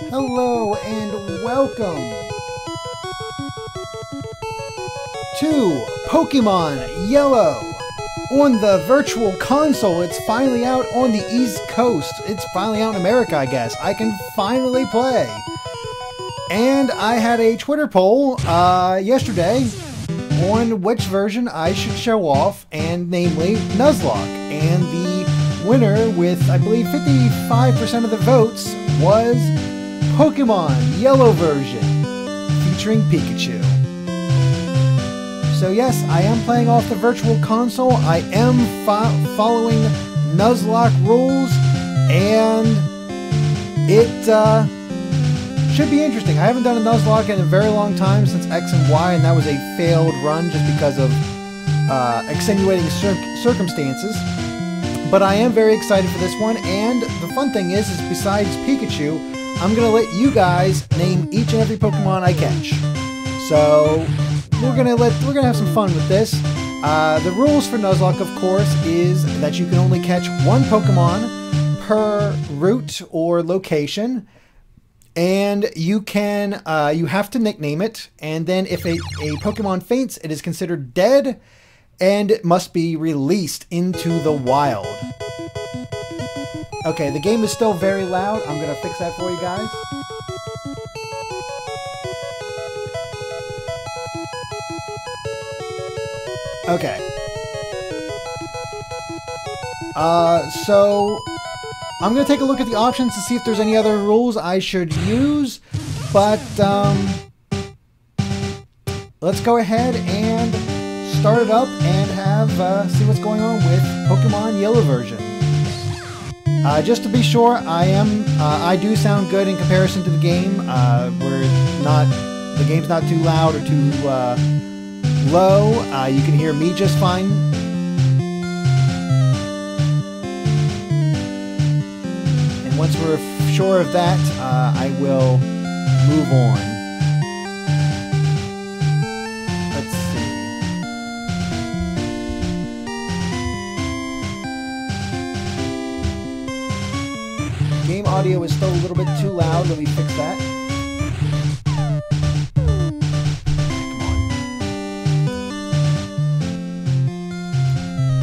Hello and welcome to Pokémon Yellow on the Virtual Console. It's finally out on the East Coast. It's finally out in America, I guess. I can finally play. And I had a Twitter poll yesterday on which version I should show off, and namely Nuzlocke. And the winner with, I believe, 55% of the votes was Pokémon Yellow version featuring Pikachu. So yes, I am playing off the Virtual Console. I am following Nuzlocke Rules, and it should be interesting. I haven't done a Nuzlocke in a very long time, since X and Y, and that was a failed run just because of extenuating circumstances. But I am very excited for this one, and the fun thing is besides Pikachu, I'm gonna let you guys name each and every Pokemon I catch. So we're gonna have some fun with this. The rules for Nuzlocke, of course, is that you can only catch one Pokemon per route or location, and you have to nickname it. And then if a Pokemon faints, it is considered dead, and it must be released into the wild. Okay, the game is still very loud. I'm gonna fix that for you guys. Okay. So I'm gonna take a look at the options to see if there's any other rules I should use, but let's go ahead and start it up and have see what's going on with Pokemon Yellow version. Just to be sure, I do sound good in comparison to the game. The game's not too loud or too low. You can hear me just fine. And once we're sure of that, I will move on. Let's see. Game audio is still a little bit too loud. Let me fix that. Come on.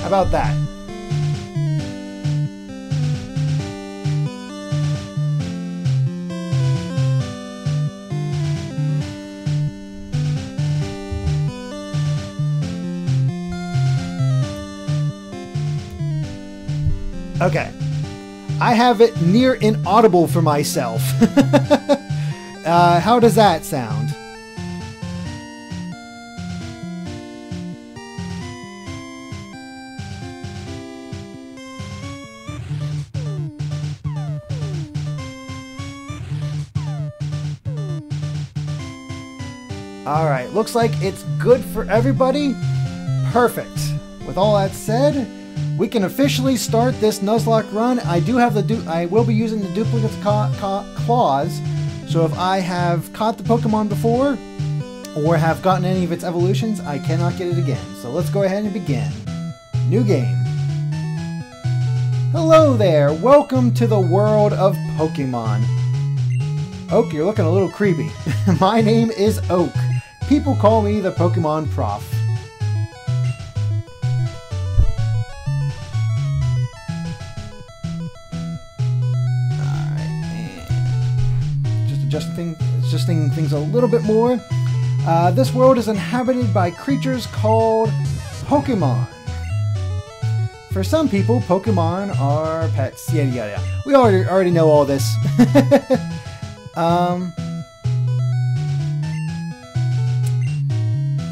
How about that? Okay. I have it near inaudible for myself. How does that sound? Alright, looks like it's good for everybody. Perfect. With all that said, we can officially start this Nuzlocke run. I will be using the duplicate clause, so if I have caught the Pokemon before, or have gotten any of its evolutions, I cannot get it again. So let's go ahead and begin. New game. Hello there, welcome to the world of Pokemon. Oak, you're looking a little creepy. My name is Oak. People call me the Pokemon Prof. Adjusting things a little bit more. This world is inhabited by creatures called Pokemon. For some people, Pokemon are pets. Yada yada yada. We already know all this.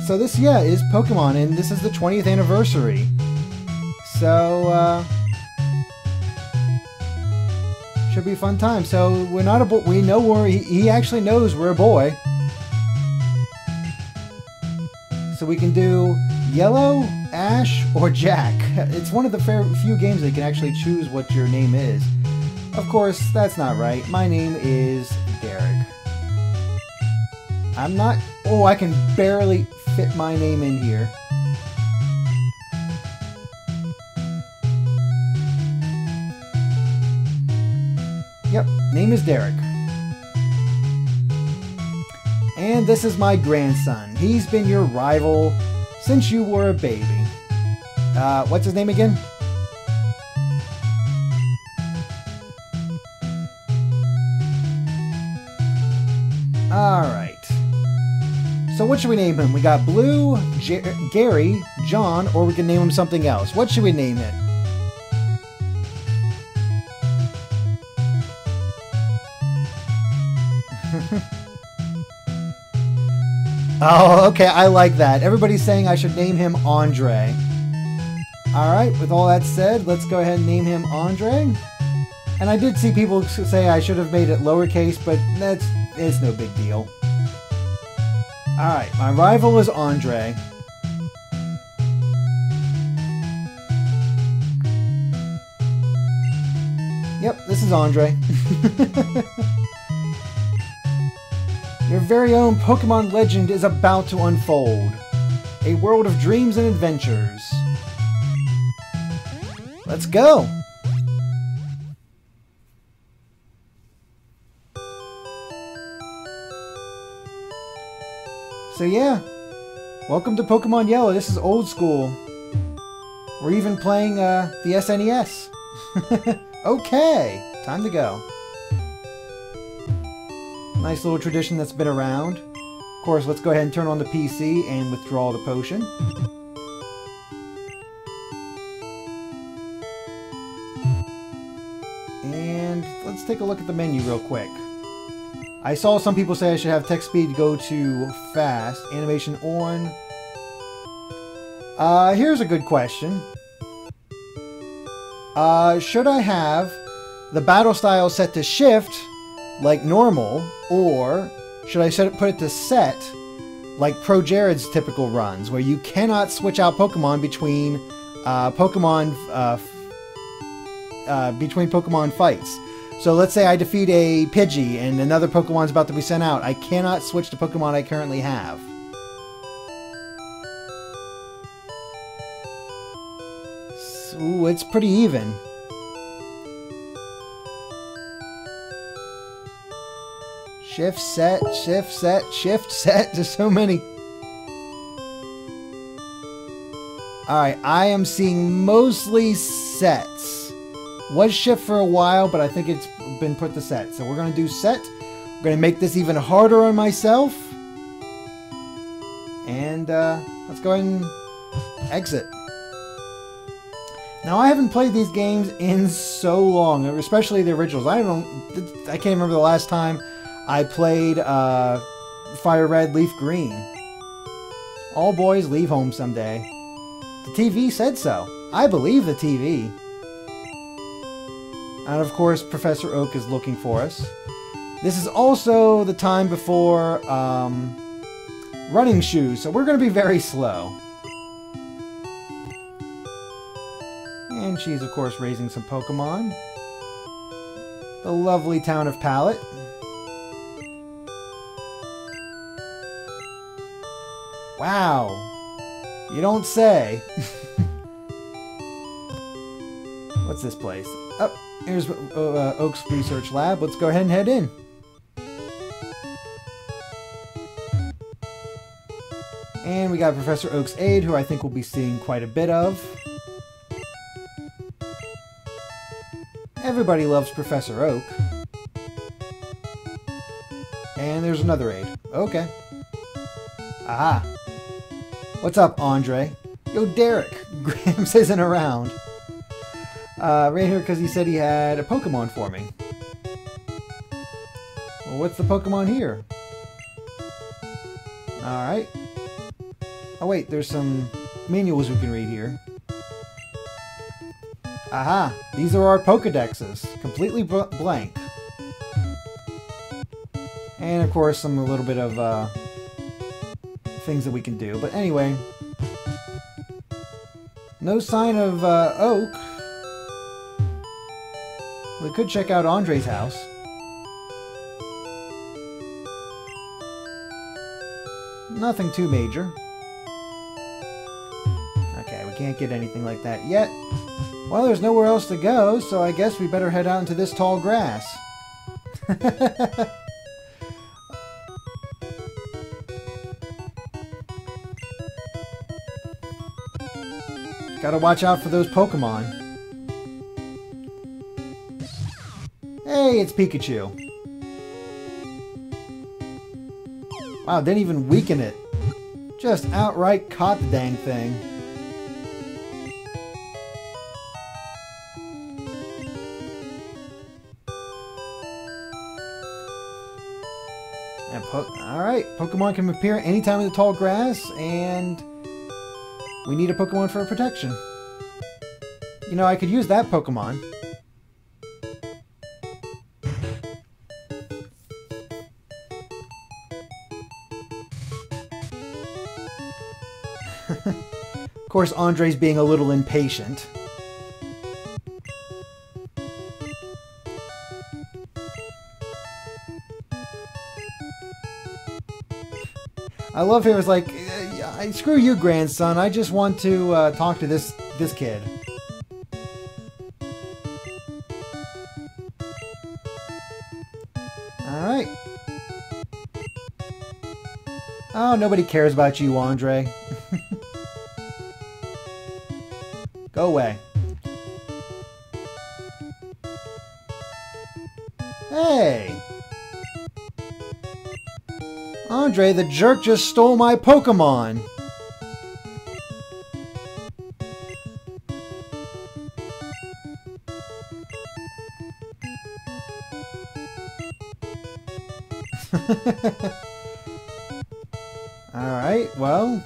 So this, is Pokemon, and this is the 20th anniversary. So should be a fun time. So we're not a boy. We know he actually knows we're a boy. So we can do Yellow, Ash, or Jack. It's one of the few games that you can actually choose what your name is. Of course, that's not right. My name is Derek. I'm not... Oh, I can barely fit my name in here. Yep, name is Derek. And this is my grandson. He's been your rival since you were a baby. What's his name again? Alright. So what should we name him? We got Blue, Gary, John, or we can name him something else. What should we name it? Oh, okay, I like that. Everybody's saying I should name him Andre. Alright, with all that said, let's go ahead and name him Andre. And I did see people say I should have made it lowercase, but it's no big deal. Alright, my rival is Andre. Yep, this is Andre. Your very own Pokemon legend is about to unfold. A world of dreams and adventures. Let's go! So yeah, welcome to Pokemon Yellow. This is old school. We're even playing the SNES. Okay, time to go. Nice little tradition that's been around. Of course, let's go ahead and turn on the PC and withdraw the potion. And let's take a look at the menu real quick. I saw some people say I should have text speed go to fast. Animation on. Here's a good question. Should I have the battle style set to shift like normal, or should I put it to set like Pro Jared's typical runs, where you cannot switch out Pokemon between Pokemon fights? So let's say I defeat a Pidgey and another Pokemon's about to be sent out. I cannot switch to Pokemon I currently have. Ooh, it's pretty even. Shift, set, shift, set, shift, set. There's so many. Alright, I am seeing mostly sets. Was shift for a while, but I think it's been put to set. So we're going to do set. We're going to make this even harder on myself. And let's go ahead and exit. Now, I haven't played these games in so long, especially the originals. I can't remember the last time I played Fire Red, Leaf Green. All boys leave home someday. The TV said so. I believe the TV. And of course, Professor Oak is looking for us. This is also the time before running shoes, so we're going to be very slow. And she's, of course, raising some Pokemon. The lovely town of Pallet. Wow. You don't say. What's this place? Oh, here's Oak's Research Lab. Let's go ahead and head in. And we got Professor Oak's aide, who I think we'll be seeing quite a bit of. Everybody loves Professor Oak. And there's another aide. Okay. Aha. What's up, Andre? Yo, Derek. Grams isn't around. Right here because he said he had a Pokemon for me. Well, what's the Pokemon here? Alright. Oh wait, there's some manuals we can read here. Aha! These are our Pokedexes. Completely blank. And of course, a little bit of things that we can do. But anyway. No sign of Oak. We could check out Andre's house. Nothing too major. Okay, we can't get anything like that yet. Well, there's nowhere else to go, so I guess we better head out into this tall grass. Gotta watch out for those Pokemon. Hey, it's Pikachu. Wow, didn't even weaken it. Just outright caught the dang thing. Alright, Pokemon can appear anytime in the tall grass, and we need a Pokemon for protection. You know, I could use that Pokemon. Of course, Andre's being a little impatient. I love him. It's like, screw you, grandson. I just want to talk to this kid. All right. Oh, nobody cares about you, Andre. Go away. Hey! Andre, the jerk just stole my Pokemon! Alright, well...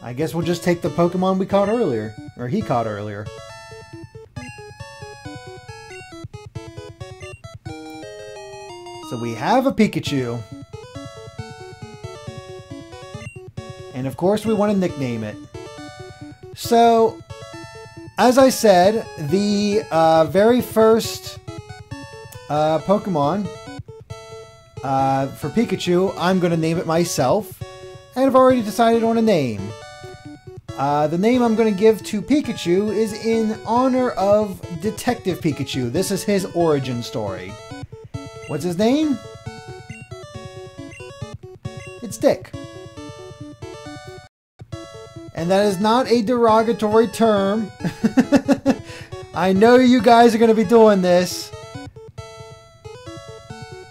I guess we'll just take the Pokemon we caught earlier. Or he caught earlier. So we have a Pikachu. And of course we want to nickname it. So, as I said, the very first Pokemon for Pikachu, I'm going to name it myself. And I've already decided on a name. The name I'm going to give to Pikachu is in honor of Detective Pikachu. This is his origin story. What's his name? It's Dick. And that is not a derogatory term. I know you guys are going to be doing this.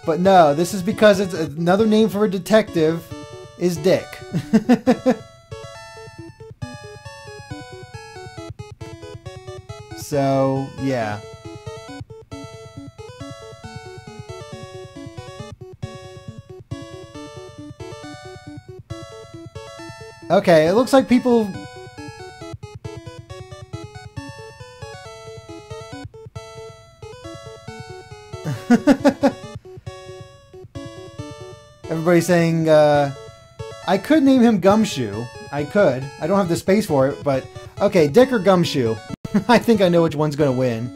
But no, this is because it's another name for a detective is Dick. So, yeah. Okay, it looks like people... Everybody's saying, I could name him Gumshoe. I could. I don't have the space for it, but... Okay, Dick or Gumshoe? I think I know which one's gonna win.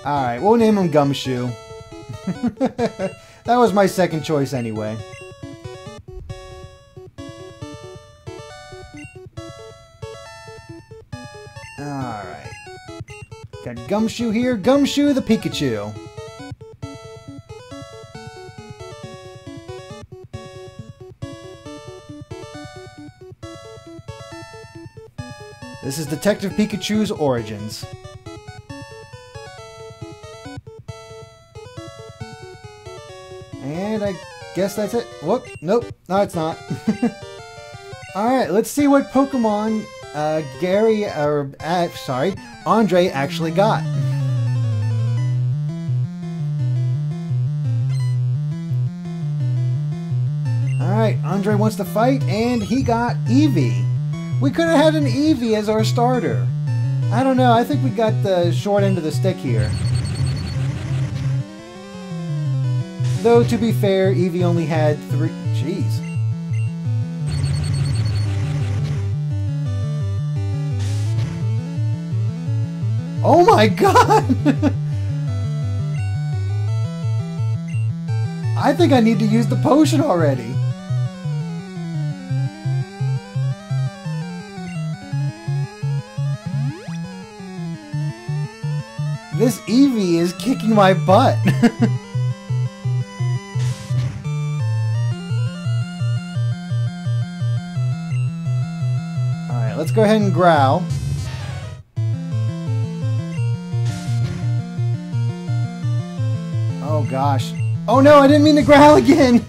Alright, we'll name him Gumshoe. That was my second choice anyway. Alright. Got Gumshoe here. Gumshoe the Pikachu. This is Detective Pikachu's origins. And I guess that's it. Whoop. Nope. No, it's not. Alright, let's see what Pokemon Andre actually got. Alright, Andre wants to fight, and he got Eevee. We could have had an Eevee as our starter. I don't know, I think we got the short end of the stick here. Though, to be fair, Eevee only had 3... Jeez. Oh my god! I think I need to use the potion already. This Eevee is kicking my butt. Alright, let's go ahead and growl. Oh gosh. Oh no, I didn't mean to growl again!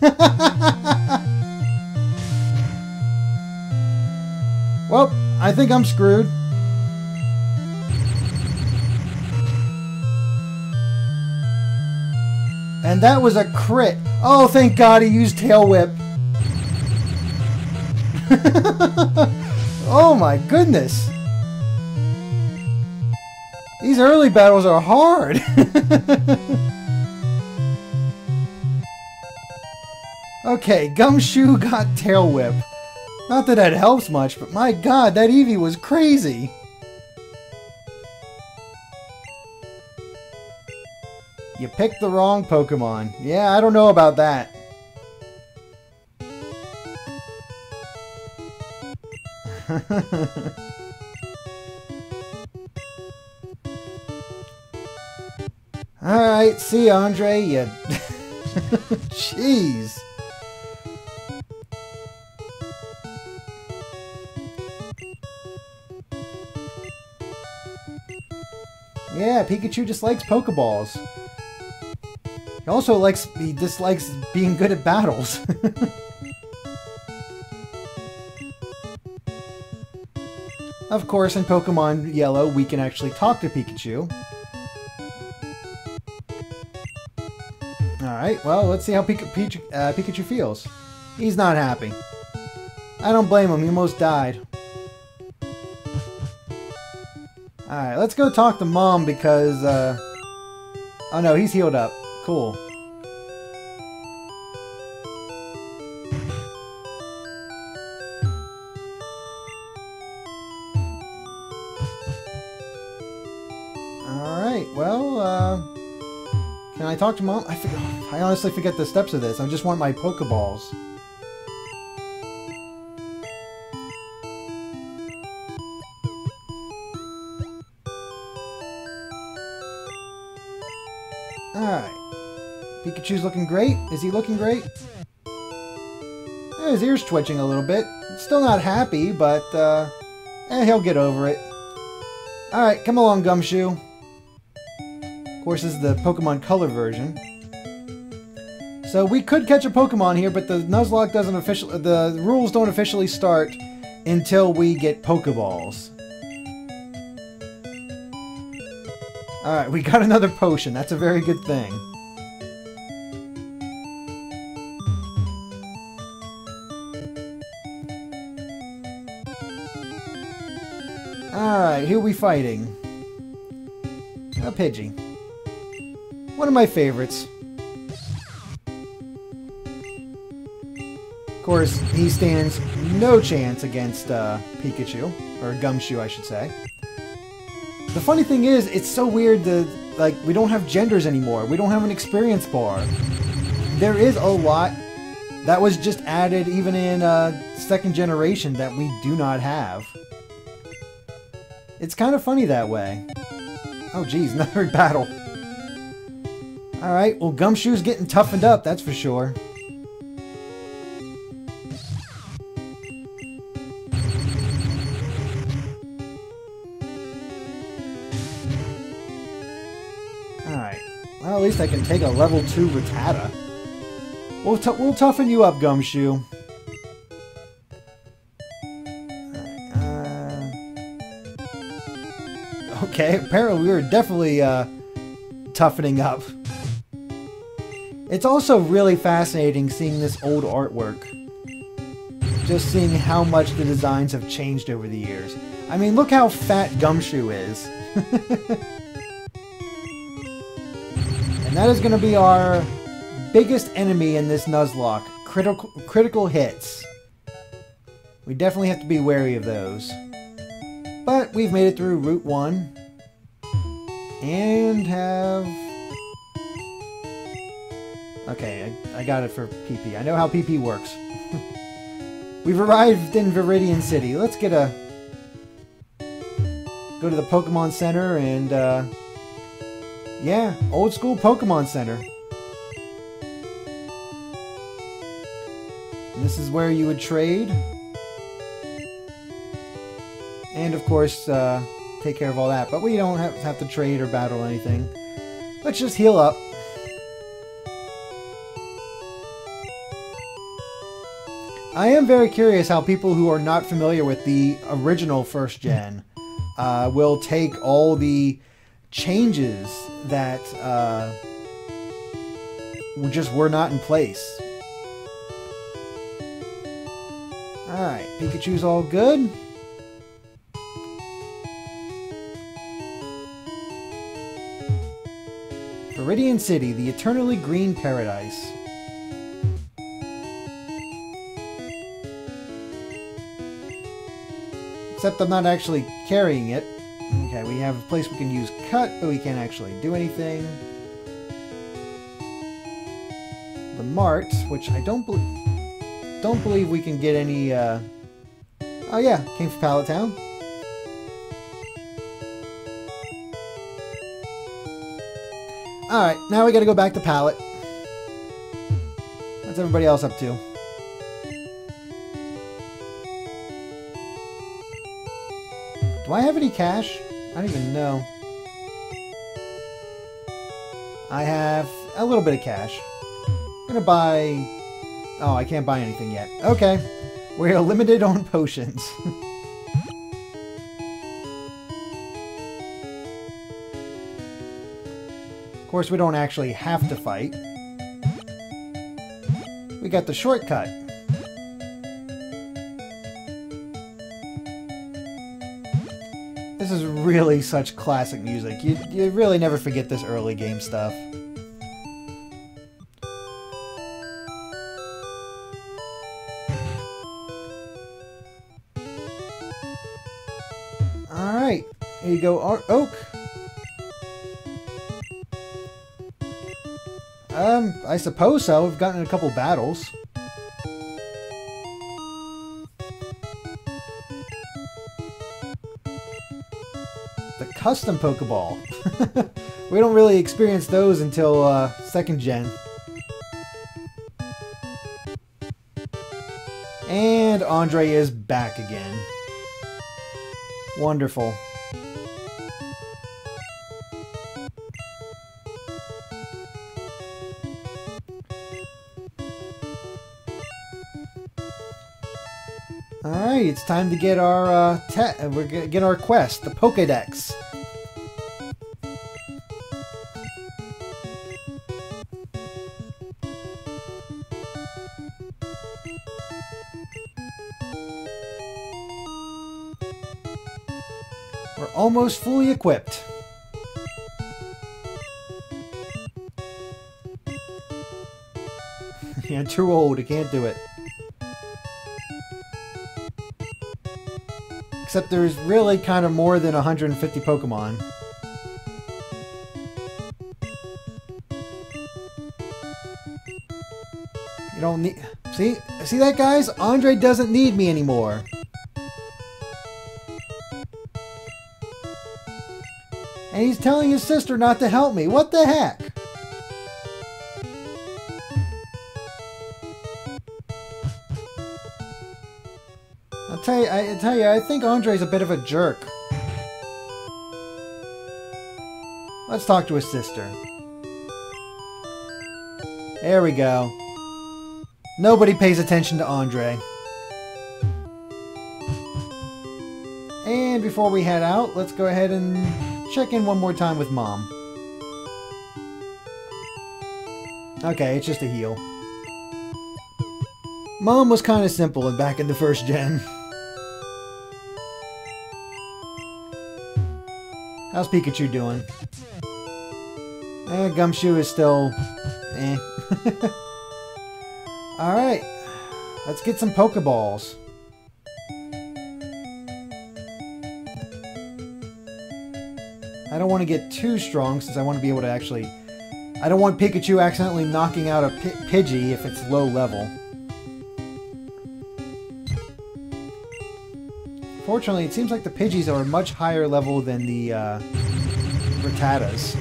Well, I think I'm screwed. And that was a crit. Oh, thank God he used Tail Whip. Oh my goodness. These early battles are hard. Okay, Gumshoe got Tail Whip. Not that that helps much, but my God, that Eevee was crazy. You picked the wrong Pokemon. Yeah, I don't know about that. Alright, see ya, Andre. You... Jeez. Yeah, Pikachu just likes Pokeballs. He dislikes being good at battles. Of course, in Pokemon Yellow, we can actually talk to Pikachu. Alright, well, let's see how Pikachu feels. He's not happy. I don't blame him, he almost died. Alright, let's go talk to Mom because, oh no, he's healed up. Cool. Alright, well, can I talk to Mom? I honestly forget the steps of this. I just want my Pokeballs. Alright. Pikachu's looking great. Is he looking great? His ear's twitching a little bit. Still not happy, but he'll get over it. Alright, come along, Gumshoe. Of course, this is the Pokemon Color version. So we could catch a Pokemon here, but the Nuzlocke doesn't the rules don't officially start until we get Pokeballs. Alright, we got another potion. That's a very good thing. Alright, who are we fighting? A Pidgey. One of my favorites. Of course, he stands no chance against Pikachu. Or Gumshoe, I should say. The funny thing is, it's so weird that, like, we don't have genders anymore. We don't have an experience bar. There is a lot that was just added even in second generation that we do not have. It's kind of funny that way. Oh geez, another battle. Alright, well Gumshoe's getting toughened up, that's for sure. Alright, well at least I can take a level 2 Rattata. We'll toughen you up, Gumshoe. Okay, apparently we were definitely toughening up. It's also really fascinating seeing this old artwork. Just seeing how much the designs have changed over the years. I mean, look how fat Gumshoe is. And that is going to be our biggest enemy in this Nuzlocke. Critical hits. We definitely have to be wary of those. But we've made it through Route 1. And have... Okay, I got it for PP. I know how PP works. We've arrived in Viridian City. Let's get a... Go to the Pokemon Center and Yeah, old school Pokemon Center. And this is where you would trade. And of course, take care of all that. But we don't have to trade or battle anything. Let's just heal up. I am very curious how people who are not familiar with the original first gen will take all the changes that just were not in place. Alright, Pikachu's all good. Viridian City, the eternally green paradise. Except I'm not actually carrying it. Okay, we have a place we can use cut, but we can't actually do anything. The Mart, which I don't believe we can get any, Oh yeah, came from Pallet Town. Alright, now we gotta go back to Pallet. What's everybody else up to? Do I have any cash? I don't even know. I have a little bit of cash. I'm gonna buy... Oh, I can't buy anything yet. Okay. We're limited on potions. Of course, we don't actually have to fight. We got the shortcut. This is really such classic music. You really never forget this early game stuff. Alright, here you go, Oak. I suppose so. We've gotten in a couple battles. The custom Pokeball. We don't really experience those until second gen. And Andre is back again. Wonderful. Alright, it's time to get our we're gonna get our quest, the Pokédex. We're almost fully equipped. Yeah, too old, I can't do it. Except there's really kind of more than 150 Pokemon. You don't need... See that, guys? Andre doesn't need me anymore. And he's telling his sister not to help me. What the heck? I tell you, I think Andre's a bit of a jerk. Let's talk to his sister. There we go. Nobody pays attention to Andre. And before we head out, let's go ahead and check in one more time with Mom. Okay, it's just a heal. Mom was kind of simple back in the first gen. How's Pikachu doing? Gumshoe is still... eh. Alright. Let's get some Pokeballs. I don't want to get too strong since I want to be able to actually... I don't want Pikachu accidentally knocking out a Pidgey if it's low level. Fortunately, it seems like the Pidgeys are a much higher level than the Rattatas.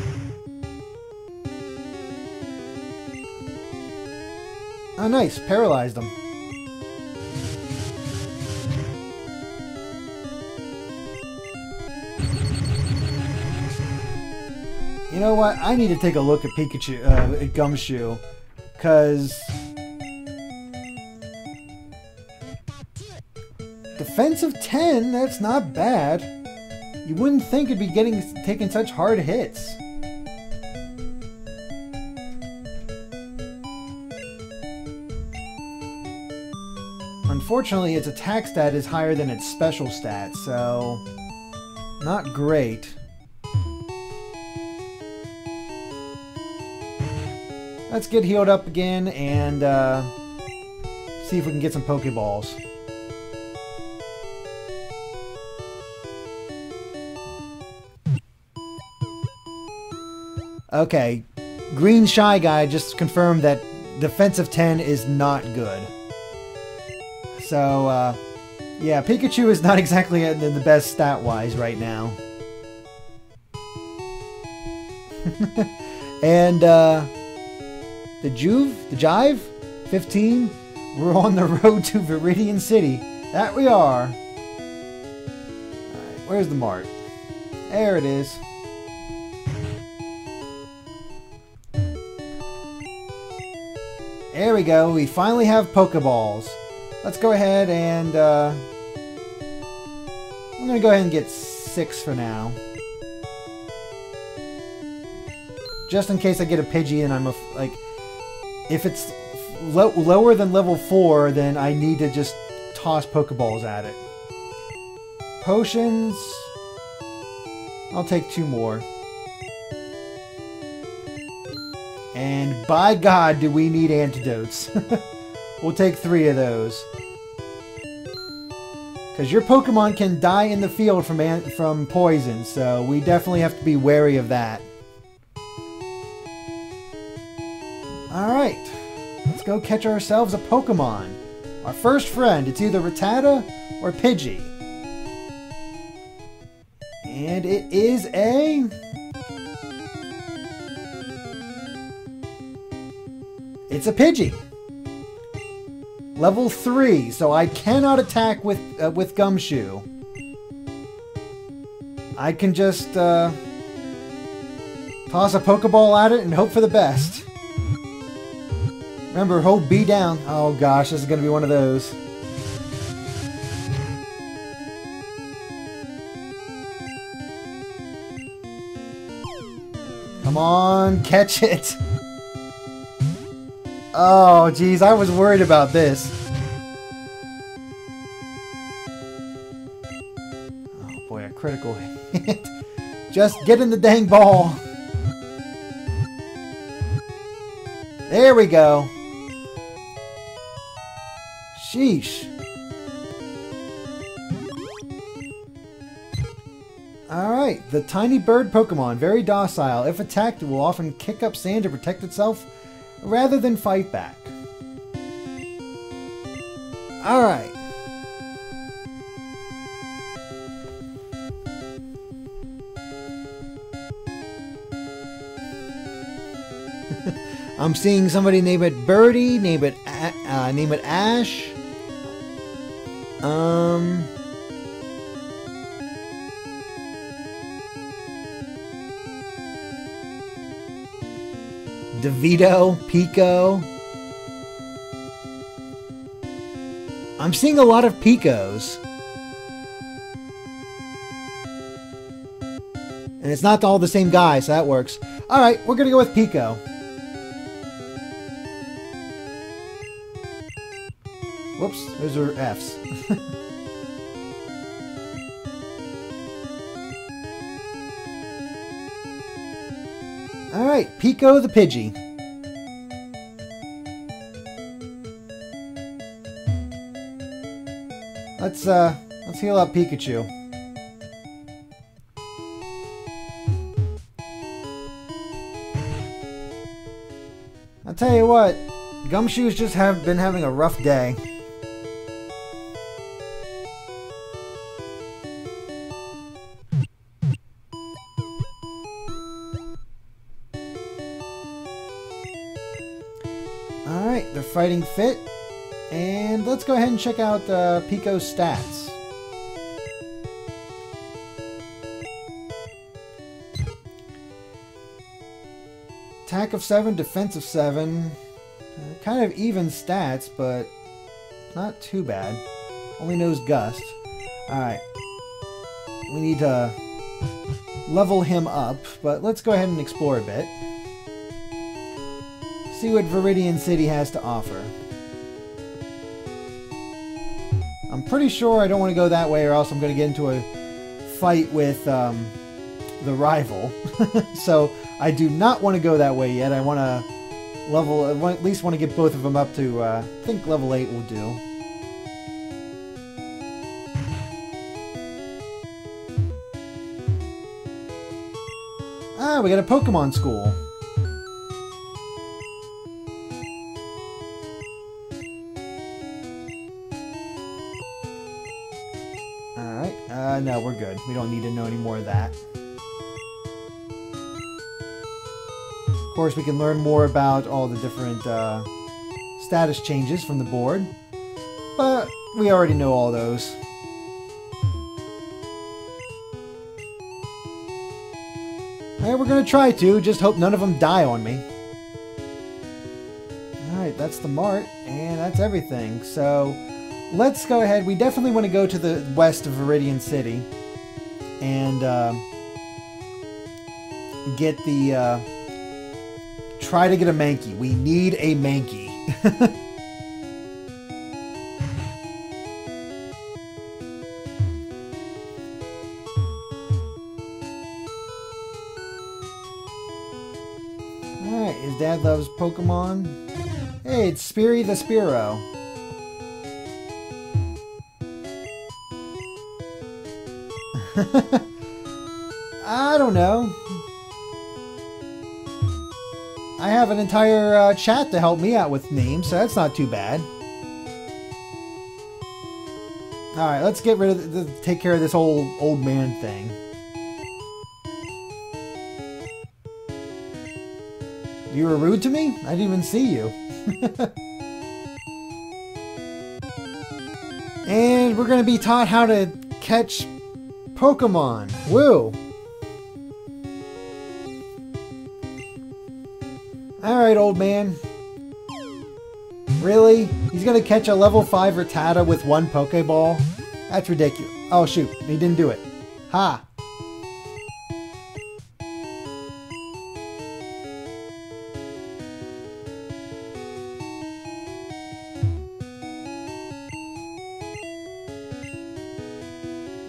Oh, nice. Paralyzed him. You know what? I need to take a look at Pikachu, at Gumshoe, because defensive 10, that's not bad. You wouldn't think it'd be taking such hard hits. Unfortunately, its attack stat is higher than its special stat, so not great. Let's get healed up again and see if we can get some Pokeballs. Okay, Green Shy Guy just confirmed that defensive 10 is not good. So, yeah, Pikachu is not exactly in the best stat-wise right now. And, the Jive, 15, we're on the road to Viridian City. That we are. Alright, where's the mart? There it is. There we go, we finally have Pokeballs. Let's go ahead and, I'm gonna go ahead and get 6 for now. Just in case I get a Pidgey and I'm like, if it's lower than level 4, then I need to just toss Pokeballs at it. Potions, I'll take 2 more. And by God, do we need antidotes. We'll take 3 of those. Because your Pokemon can die in the field from poison, so we definitely have to be wary of that. Alright, let's go catch ourselves a Pokemon. Our first friend, it's either Rattata or Pidgey. And it is a... It's a Pidgey. Level 3, so I cannot attack with Gumshoe. I can just toss a Pokeball at it and hope for the best. Remember, hold B down. Oh gosh, this is going to be one of those. Come on, catch it. Oh, geez, I was worried about this. Oh boy, a critical hit. Just get in the dang ball. There we go. Sheesh. Alright, the tiny bird Pokemon, very docile. If attacked, it will often kick up sand to protect itself rather than fight back. Alright. I'm seeing somebody name it Birdie, name it Ash. DeVito, Pico. I'm seeing a lot of Picos. And it's not all the same guy, so that works. Alright, we're gonna go with Pico. Whoops, those are Fs. Alright, Pico the Pidgey. Let's heal up Pikachu. I'll tell you what, Gumshoe's just been having a rough day. Alright, Alright, they're fighting fit. And let's go ahead and check out Pico's stats. Attack of 7, defense of 7. Kind of even stats, but not too bad. Only knows Gust. Alright. We need to level him up, but let's go ahead and explore a bit. See what Viridian City has to offer. I'm pretty sure I don't want to go that way or else I'm going to get into a fight with the rival. So I do not want to go that way yet. I want to at least want to get both of them up to, I think level 8 will do. Ah, we got a Pokemon school. Alright, no, we're good. We don't need to know any more of that. Of course, we can learn more about all the different status changes from the board, but we already know all those. Alright, we're gonna try to, just hope none of them die on me. Alright, that's the mart, and that's everything. So, let's go ahead. We definitely want to go to the west of Viridian City and get the... try to get a Mankey. We need a Mankey. Alright, his dad loves Pokemon. Hey, it's Speary the Spearow. I don't know. I have an entire chat to help me out with names, so that's not too bad. Alright, let's get rid of take care of this old man thing. You were rude to me? I didn't even see you. And we're going to be taught how to catch Pokemon. Woo! Alright, old man. Really? He's gonna catch a level 5 Rattata with one Pokeball? That's ridiculous. Oh shoot, he didn't do it. Ha!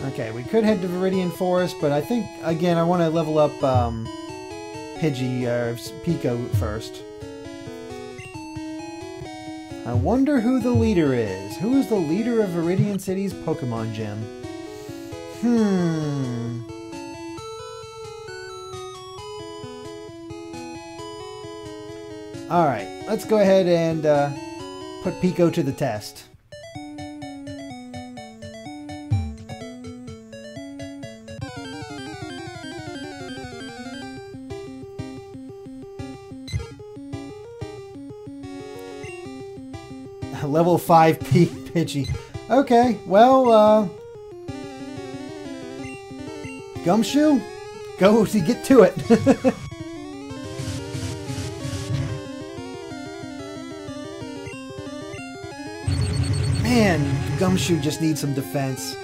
Okay, we could head to Viridian Forest, but I think, again, I want to level up Pico first. I wonder who the leader is. Who is the leader of Viridian City's Pokemon Gym? Alright, let's go ahead and put Pico to the test. Level 5 Pidgey. Okay, well, Gumshoe? Go to get to it. Man, Gumshoe just needs some defense.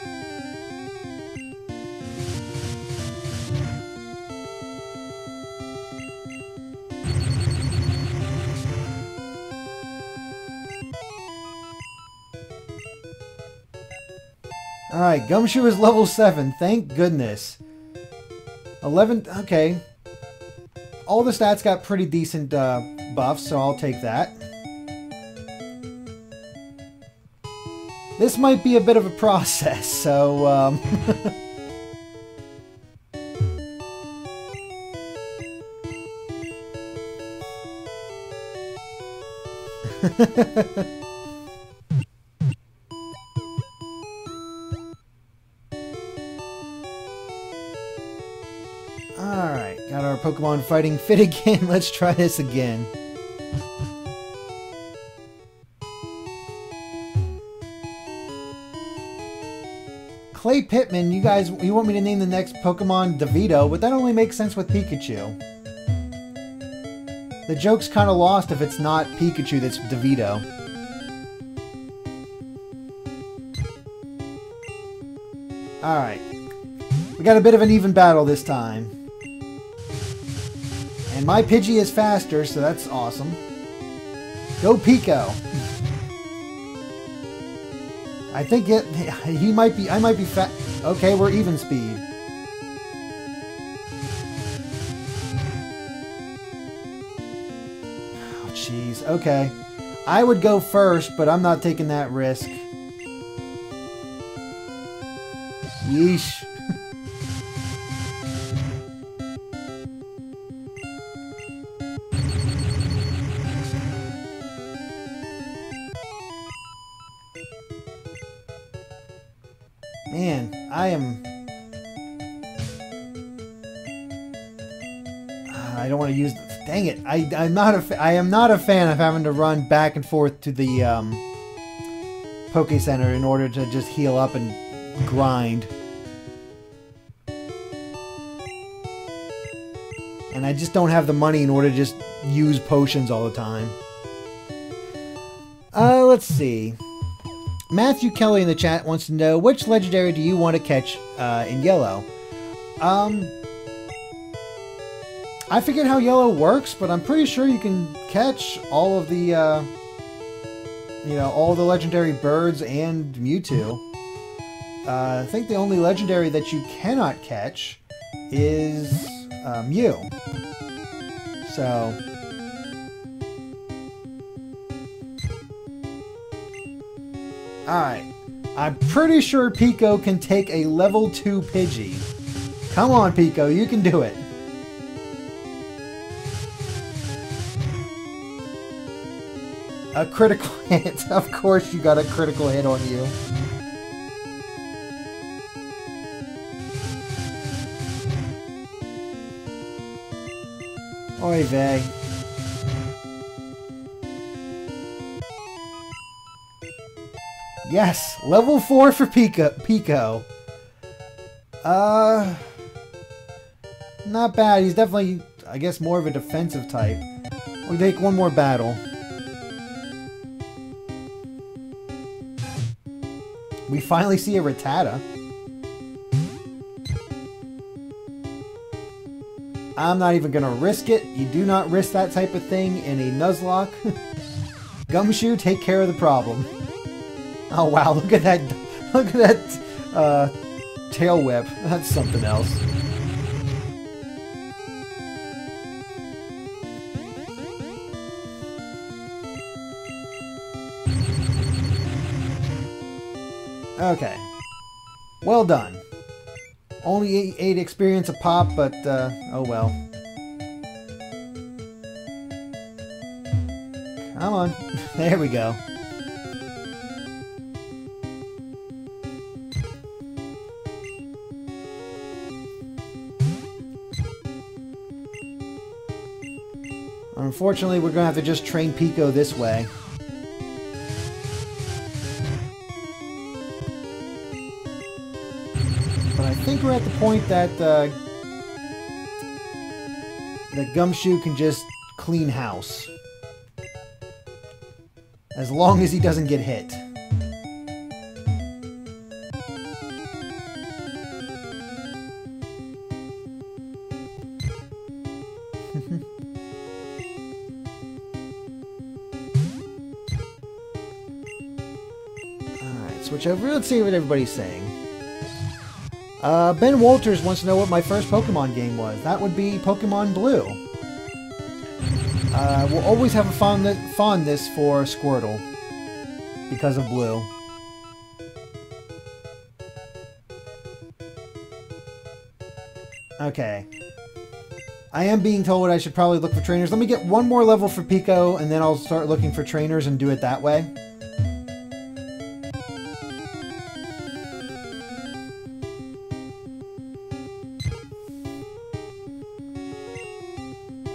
Alright, Gumshoe is level 7. Thank goodness. 11... Okay. All the stats got pretty decent buffs, so I'll take that. This might be a bit of a process, so... Alright, got our Pokemon fighting fit again. Let's try this again. Clay Pittman, you want me to name the next Pokemon DeVito, but that only makes sense with Pikachu. The joke's kind of lost if it's not Pikachu that's DeVito. Alright. We got a bit of an even battle this time. And my Pidgey is faster, so that's awesome. Go Pico! I think I might be fat. Okay, we're even speed. Oh, jeez. Okay. I would go first, but I'm not taking that risk. Yeesh. Man, I don't want to use... Dang it. I am not a fan of having to run back and forth to the Poke Center in order to just heal up and grind. And I just don't have the money in order to just use potions all the time. Let's see. Matthew Kelly in the chat wants to know, which legendary do you want to catch in Yellow? I forget how Yellow works, but I'm pretty sure you can catch all of the, all the legendary birds and Mewtwo. I think the only legendary that you cannot catch is Mew. So... Alright. I'm pretty sure Pico can take a level 2 Pidgey. Come on, Pico, you can do it. A critical hit. Of course you got a critical hit on you. Oy vey. Yes, level 4 for Pico. Not bad. He's definitely, I guess, more of a defensive type. We'll take one more battle. We finally see a Rattata. I'm not even gonna risk it. You do not risk that type of thing in a Nuzlocke. Gumshoe, take care of the problem. Oh wow, look at that tail whip. That's something else. Okay. Well done. Only 8 experience a pop, but oh well. Come on. There we go. Unfortunately, we're going to have to just train Pico this way. But I think we're at the point that Gumshoe can just clean house. As long as he doesn't get hit. Switch over. Let's see what everybody's saying. Ben Walters wants to know what my first Pokemon game was. That would be Pokemon Blue. We'll always have a fondness for Squirtle because of Blue. Okay. I am being told I should probably look for trainers. Let me get one more level for Pico, and then I'll start looking for trainers and do it that way.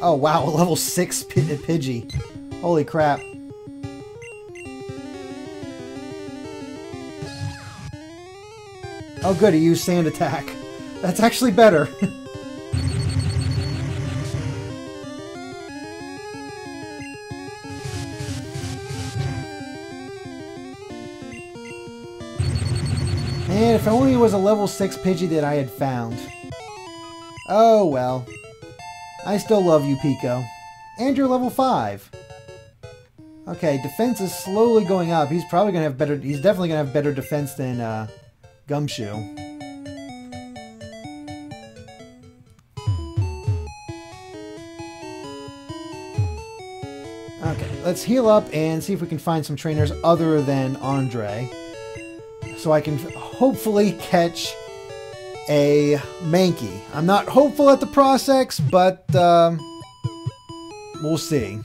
Oh wow, a level 6 Pidgey. Holy crap. Oh good, he used Sand Attack. That's actually better. Man, if only it was a level 6 Pidgey that I had found. Oh well. I still love you, Pico. And you're level 5. Okay, defense is slowly going up. He's probably gonna have better. He's definitely gonna have better defense than Gumshoe. Okay, let's heal up and see if we can find some trainers other than Andre, so I can hopefully catch a Mankey. I'm not hopeful at the Prosecks, but we'll see.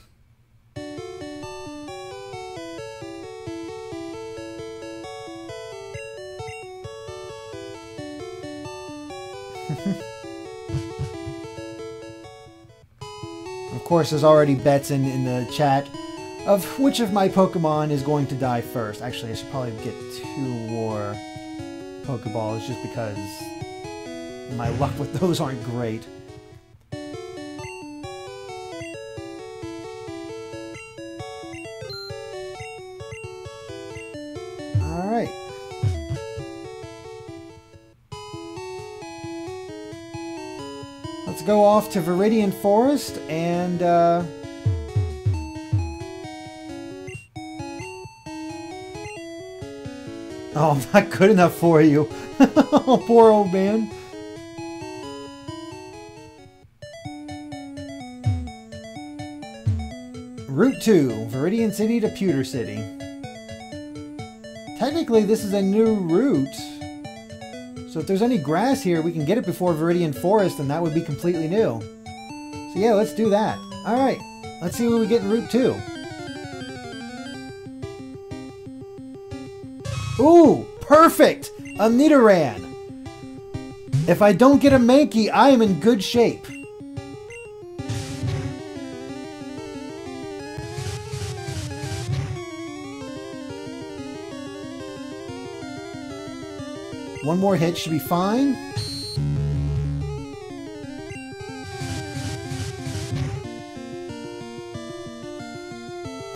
Of course, there's already bets in the chat of which of my Pokemon is going to die first. Actually, I should probably get 2 more Pokeballs just because my luck with those aren't great. Alright. Let's go off to Viridian Forest and oh, I'm not good enough for you. Oh, poor old man. Route 2, Viridian City to Pewter City. Technically, this is a new route. So if there's any grass here, we can get it before Viridian Forest, and that would be completely new. So yeah, let's do that. Alright, let's see what we get in Route 2. Ooh, perfect! A Nidoran! If I don't get a Mankey, I am in good shape. One more hit should be fine.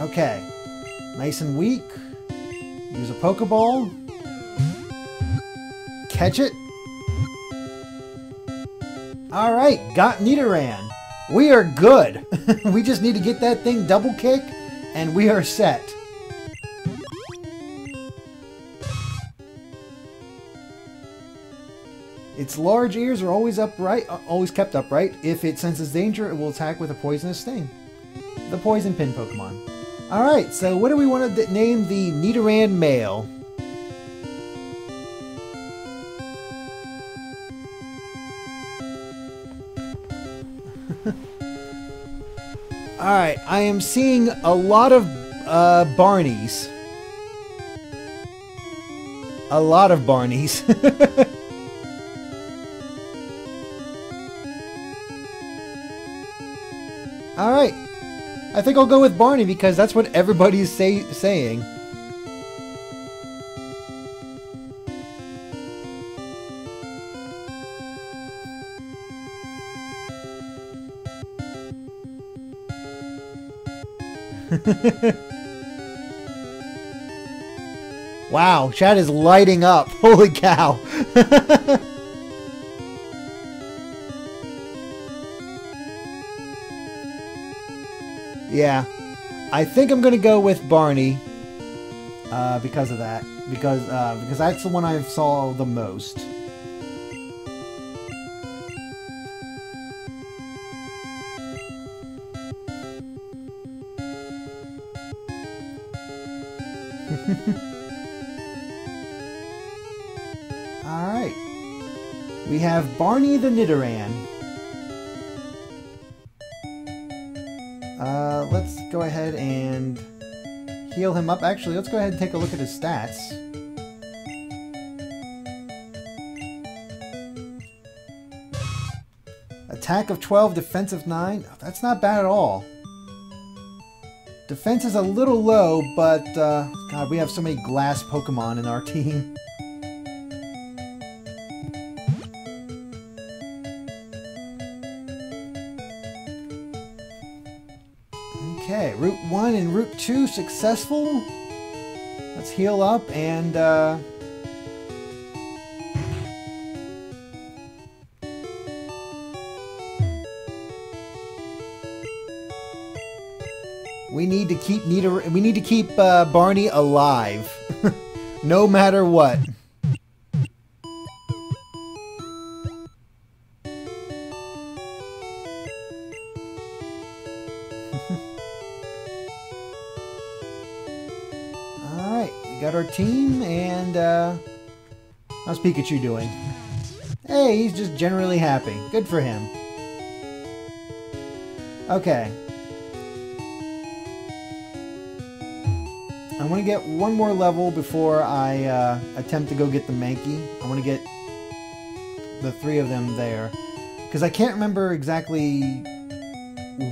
Okay. Nice and weak. Use a Pokeball. Catch it. Alright, got Nidoran. We are good. We just need to get that thing double kick, and we are set. Its large ears are always upright, always kept upright. If it senses danger, it will attack with a poisonous sting. The Poison Pin Pokemon. Alright, so what do we want to name the Nidoran male? Alright, I am seeing a lot of Barneys. A lot of Barneys. Alright, I think I'll go with Barney because that's what everybody's saying. Wow, chat is lighting up. Holy cow. Yeah, I think I'm gonna go with Barney because of that. Because that's the one I saw the most. Alright. We have Barney the Nidoran. Let's go ahead and heal him up. Actually, let's go ahead and take a look at his stats. Attack of 12, defense of 9. That's not bad at all. Defense is a little low, but God, we have so many glass Pokemon in our team. Okay, Route 1 and Route 2 successful. Let's heal up and we need to keep Barney alive, no matter what. Alright, we got our team, and how's Pikachu doing? Hey, he's just generally happy. Good for him. Okay. I want to get one more level before I attempt to go get the Mankey. I want to get the 3 of them there. Because I can't remember exactly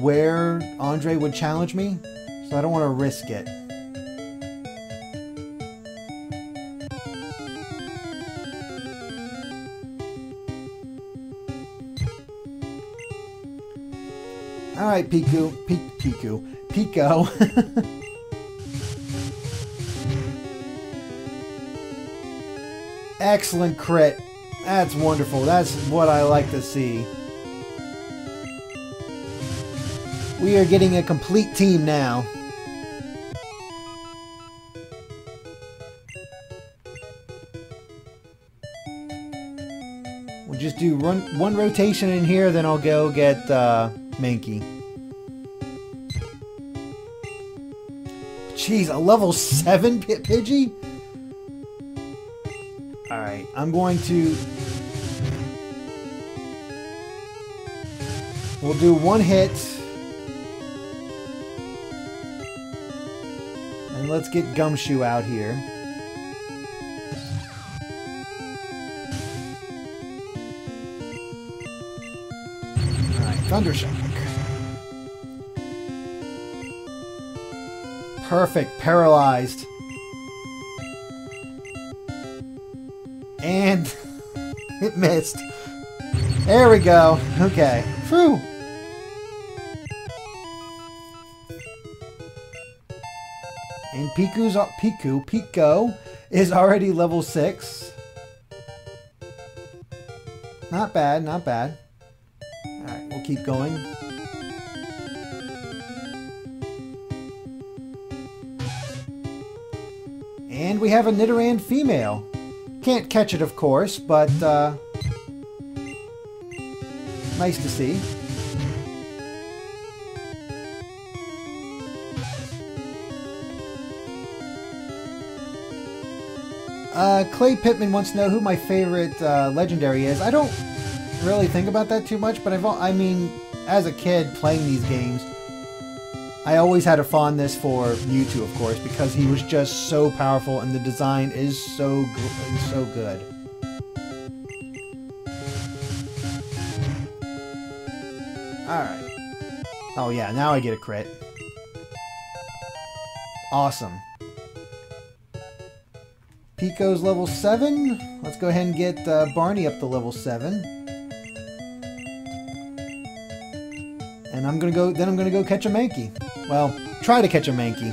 where Andre would challenge me, so I don't want to risk it. Alright, Pico. Excellent crit. That's wonderful. That's what I like to see. We are getting a complete team now. We'll just do one rotation in here, then I'll go get Mankey. Jeez, a level 7 Pidgey? Alright, I'm going to... We'll do one hit. And let's get Gumshoe out here. Alright, Thundershock. Perfect, paralyzed. And it missed. There we go. Okay. Phew. And Pico is already level 6. Not bad, not bad. Alright, we'll keep going. And we have a Nidoran female. Can't catch it, of course, but nice to see. Clay Pittman wants to know who my favorite legendary is. I don't really think about that too much, but I mean, as a kid playing these games, I always had a fondness for Mewtwo, of course, because he was just so powerful and the design is so good. Alright. Oh yeah, now I get a crit. Awesome. Pico's level 7. Let's go ahead and get Barney up to level 7. And I'm gonna go catch a Mankey. Well, try to catch a Mankey.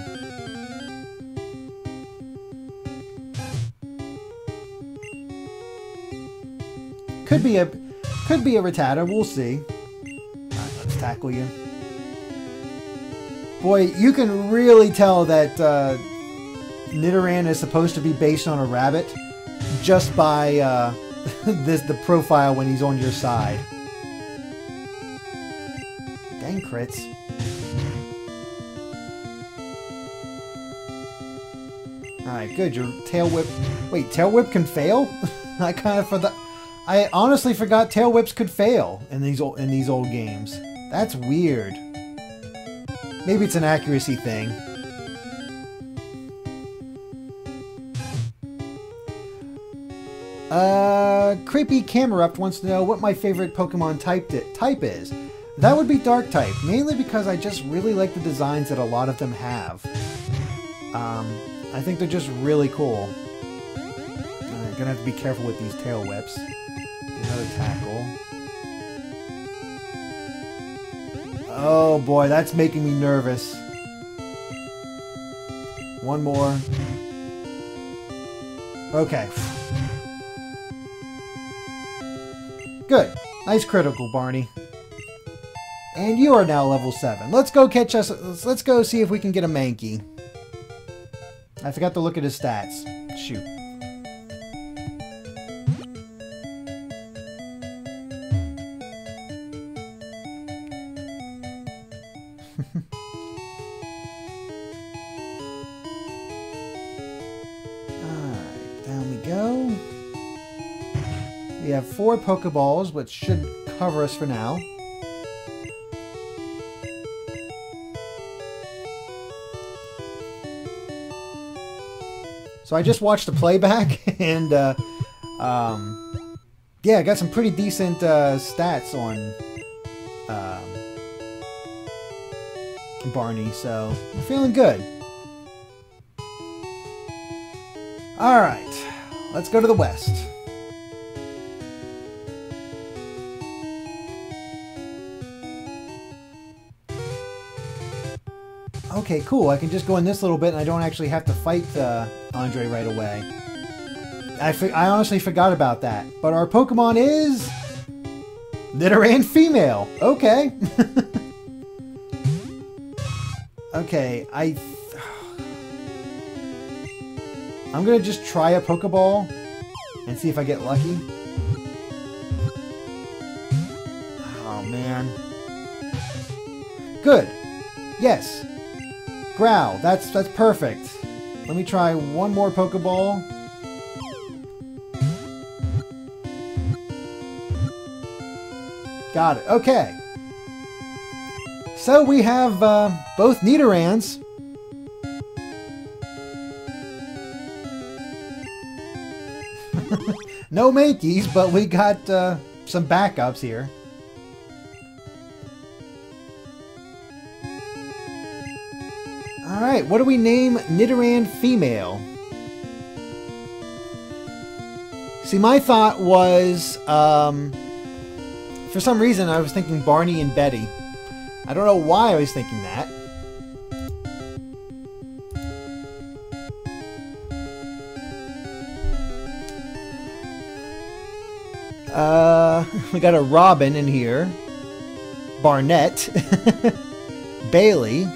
Could be a Rattata, we'll see. Alright, let's tackle you. Boy, you can really tell that Nidoran is supposed to be based on a rabbit just by the profile when he's on your side. Dang crits. Alright, good. Your Tail Whip... Wait, Tail Whip can fail? I kind of forgot... I honestly forgot Tail Whips could fail in these old games. That's weird. Maybe it's an accuracy thing. Creepy Camerupt wants to know what my favorite Pokemon type is. That would be Dark type, mainly because I just really like the designs that a lot of them have. I think they're just really cool. I'm gonna have to be careful with these Tail Whips. Another tackle. Oh boy, that's making me nervous. One more. Okay. Good. Nice critical, Barney. And you are now level 7. Let's go catch us. Let's go see if we can get a Mankey. I forgot to look at his stats. Shoot. Alright, down we go. We have 4 Pokeballs, which should cover us for now. So I just watched the playback, and yeah, I got some pretty decent stats on Barney, so I'm feeling good. Alright, let's go to the west. Okay, cool. I can just go in this little bit and I don't actually have to fight Andre right away. I honestly forgot about that. But our Pokemon is... Nidoran female. Okay. Okay, I'm gonna just try a Pokeball and see if I get lucky. Oh, man. Good. Yes. Growl. That's perfect. Let me try one more Pokeball. Got it. Okay. So we have both Nidorans. No Mankeys, but we got some backups here. Alright, what do we name Nidoran female? See, my thought was, for some reason I was thinking Barney and Betty. I don't know why I was thinking that. We got a Robin in here. Barnett. Bailey.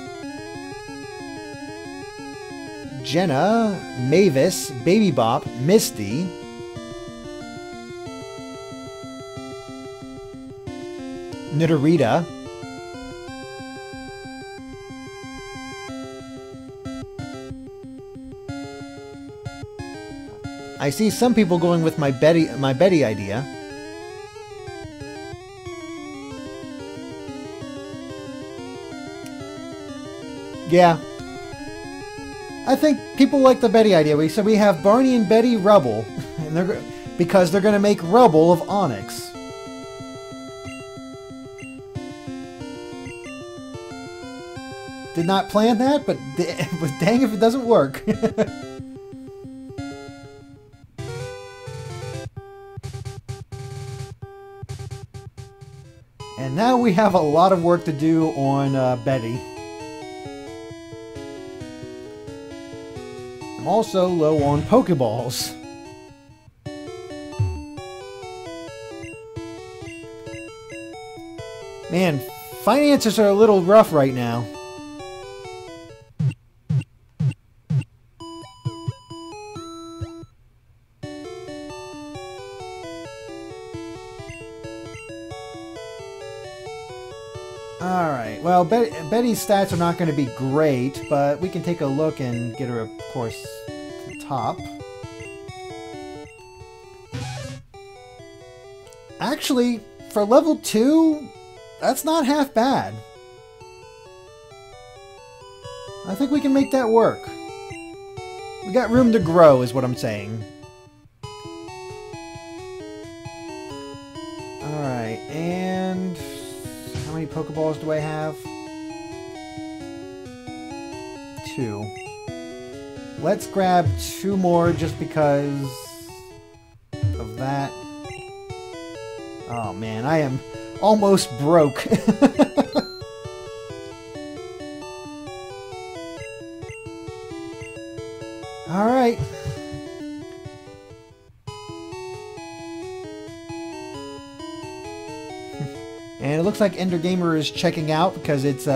Jenna. Mavis. Baby Bop. Misty. Nidorita. I see some people going with my Betty idea. Yeah. I think people like the Betty idea. So we have Barney and Betty Rubble. And because they're going to make Rubble of Onyx. Did not plan that, but dang if it doesn't work. And now we have a lot of work to do on Betty. I'm also low on Pokeballs. Man, finances are a little rough right now. Alright, well, Betty's stats are not going to be great, but we can take a look and get her, of course, to the top. Actually, for level 2, that's not half bad. I think we can make that work. We got room to grow, is what I'm saying. Alright, and... how many Pokeballs do I have? 2. Let's grab 2 more just because of that. Oh man, I am almost broke. And it looks like Ender Gamer is checking out because it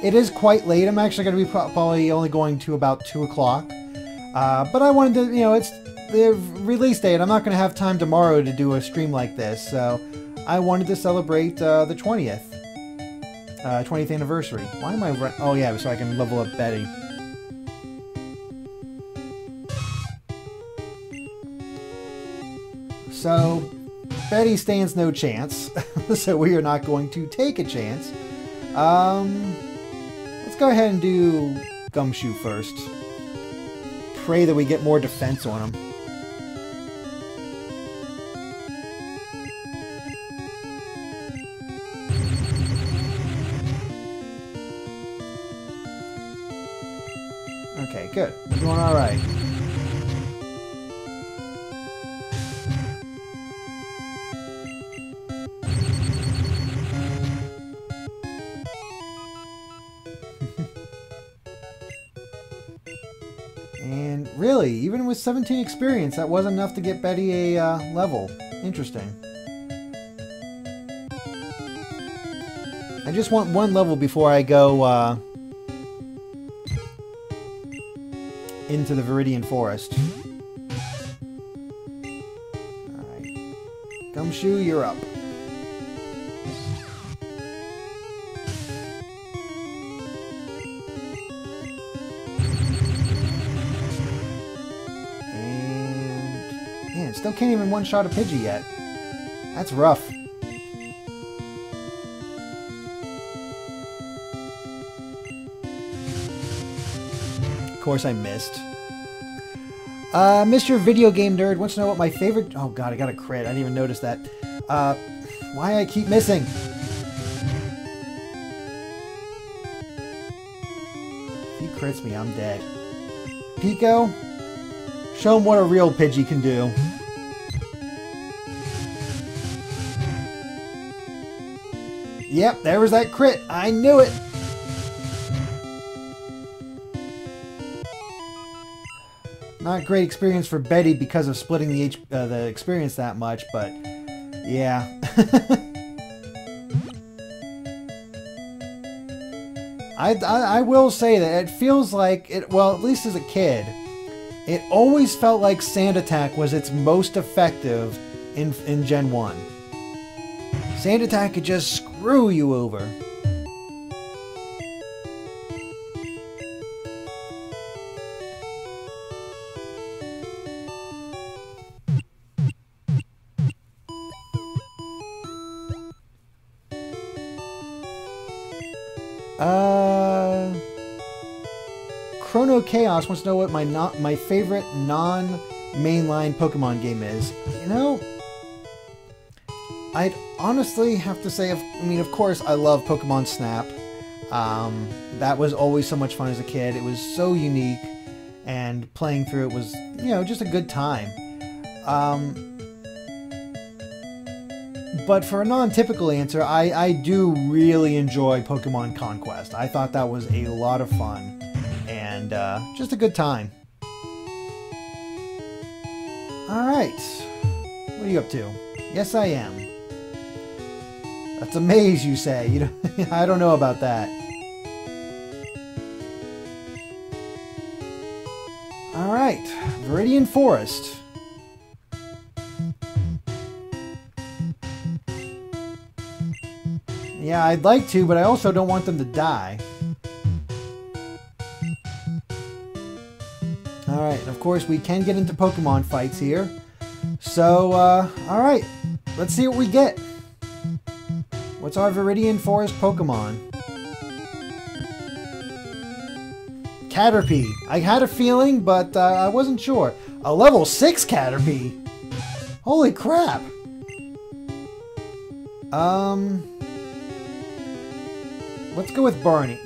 is quite late. I'm actually going to be probably only going to about 2 o'clock. But I wanted to, you know, it's the release date. I'm not going to have time tomorrow to do a stream like this. So I wanted to celebrate the 20th. 20th anniversary. Why am I... Oh, yeah, so I can level up Betty. So, Betty stands no chance. So we are not going to take a chance. Let's go ahead and do Gumshoe first. Pray that we get more defense on him. Okay, good. We're doing alright. And really, even with 17 experience, that wasn't enough to get Betty a level. Interesting. I just want one level before I go into the Viridian Forest. Alright. Gumshoe, you're up. And... man, still can't even one-shot a Pidgey yet. That's rough. Of course I missed. Mr. Video Game Nerd wants to know what my favorite... oh god, I got a crit. I didn't even notice that. Why I keep missing? If he crits me, I'm dead. Pico, show him what a real Pidgey can do. Yep, there was that crit. I knew it. Not great experience for Betty because of splitting the experience that much, but yeah. I will say that it feels like it. Well, at least as a kid, it always felt like Sand Attack was its most effective in Gen 1. Sand Attack could just screw you over. Chrono Chaos wants to know what my favorite non-mainline Pokemon game is. You know, I'd honestly have to say, I mean, of course, I love Pokemon Snap. That was always so much fun as a kid. It was so unique, and playing through it was, you know, just a good time. But for a non-typical answer, I do really enjoy Pokemon Conquest. I thought that was a lot of fun, and just a good time. Alright, what are you up to? Yes, I am. That's a maze, you say. You know, I don't know about that. Alright, Viridian Forest. Yeah, I'd like to, but I also don't want them to die. Alright, and of course we can get into Pokemon fights here. So, alright, let's see what we get. What's our Viridian Forest Pokemon? Caterpie. I had a feeling, but I wasn't sure. A level 6 Caterpie? Holy crap! Let's go with Barney.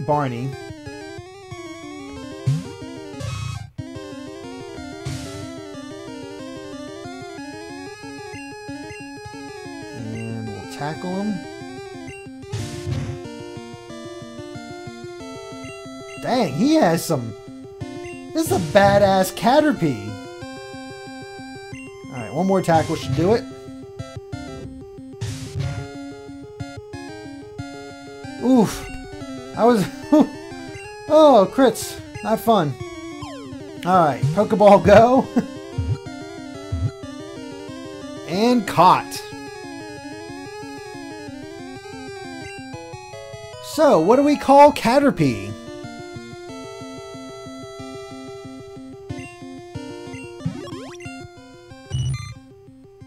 And we'll tackle him. Dang, he has some... this is a badass Caterpie. Alright, one more tackle should do it. Oof. I was... Oh, crits. Not fun. Alright, Pokeball go. And caught. So, what do we call Caterpie?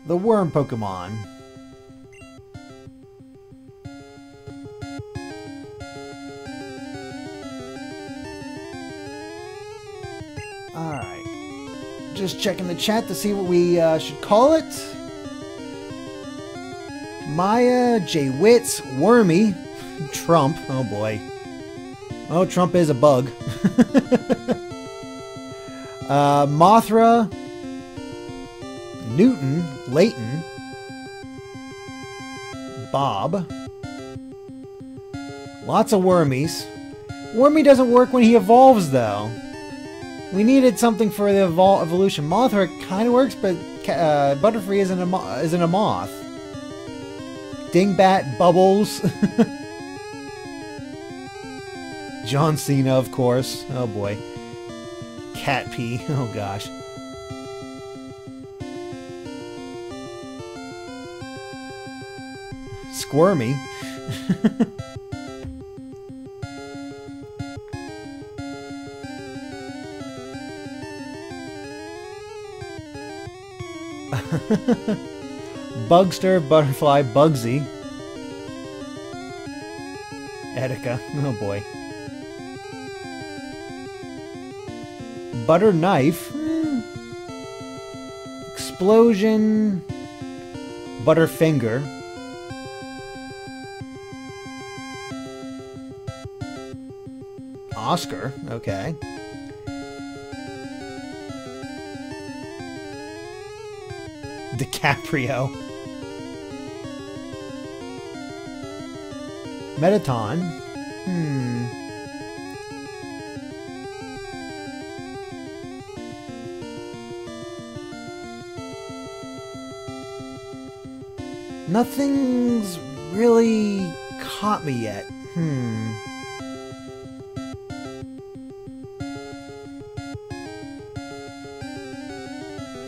The worm Pokemon. Alright. Just checking the chat to see what we should call it. Maya, J. Wits, Wormy, Trump. Oh boy. Oh, Trump is a bug. Mothra, Newton, Layton, Bob. Lots of Wormies. Wormy doesn't work when he evolves, though. We needed something for the evolution. Mothra kind of works, but Butterfree isn't a moth. Dingbat, Bubbles. John Cena, of course. Oh boy. Catpie. Oh gosh. Squirmy. Bugster, Butterfly, Bugsy. Etika. Oh boy. Butter Knife. Explosion. Butterfinger. Oscar. Okay. DiCaprio. Metaton. Nothing's really caught me yet.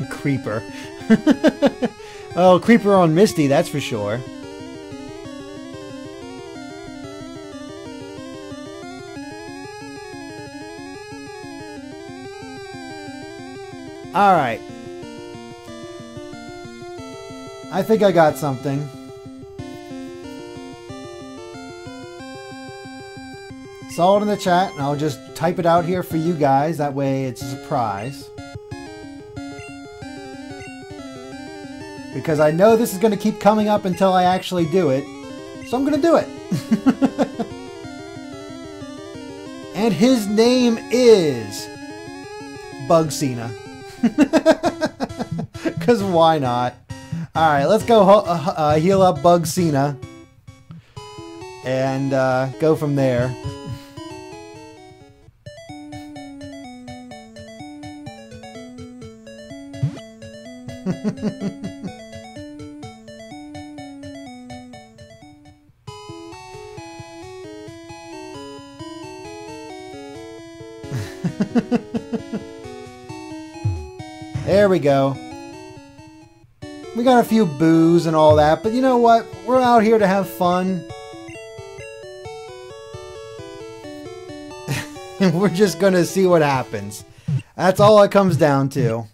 Creeper. Oh, Creeper on Misty, that's for sure. Alright. I think I got something. Saw it in the chat, and I'll just type it out here for you guys. That way it's a surprise. Because I know this is going to keep coming up until I actually do it. So I'm going to do it. And his name is Bugsina. Because why not? Alright, let's go heal up Bugsina. And go from there. There we go. We got a few boos and all that, but you know what? We're out here to have fun. And we're just gonna see what happens. That's all it comes down to.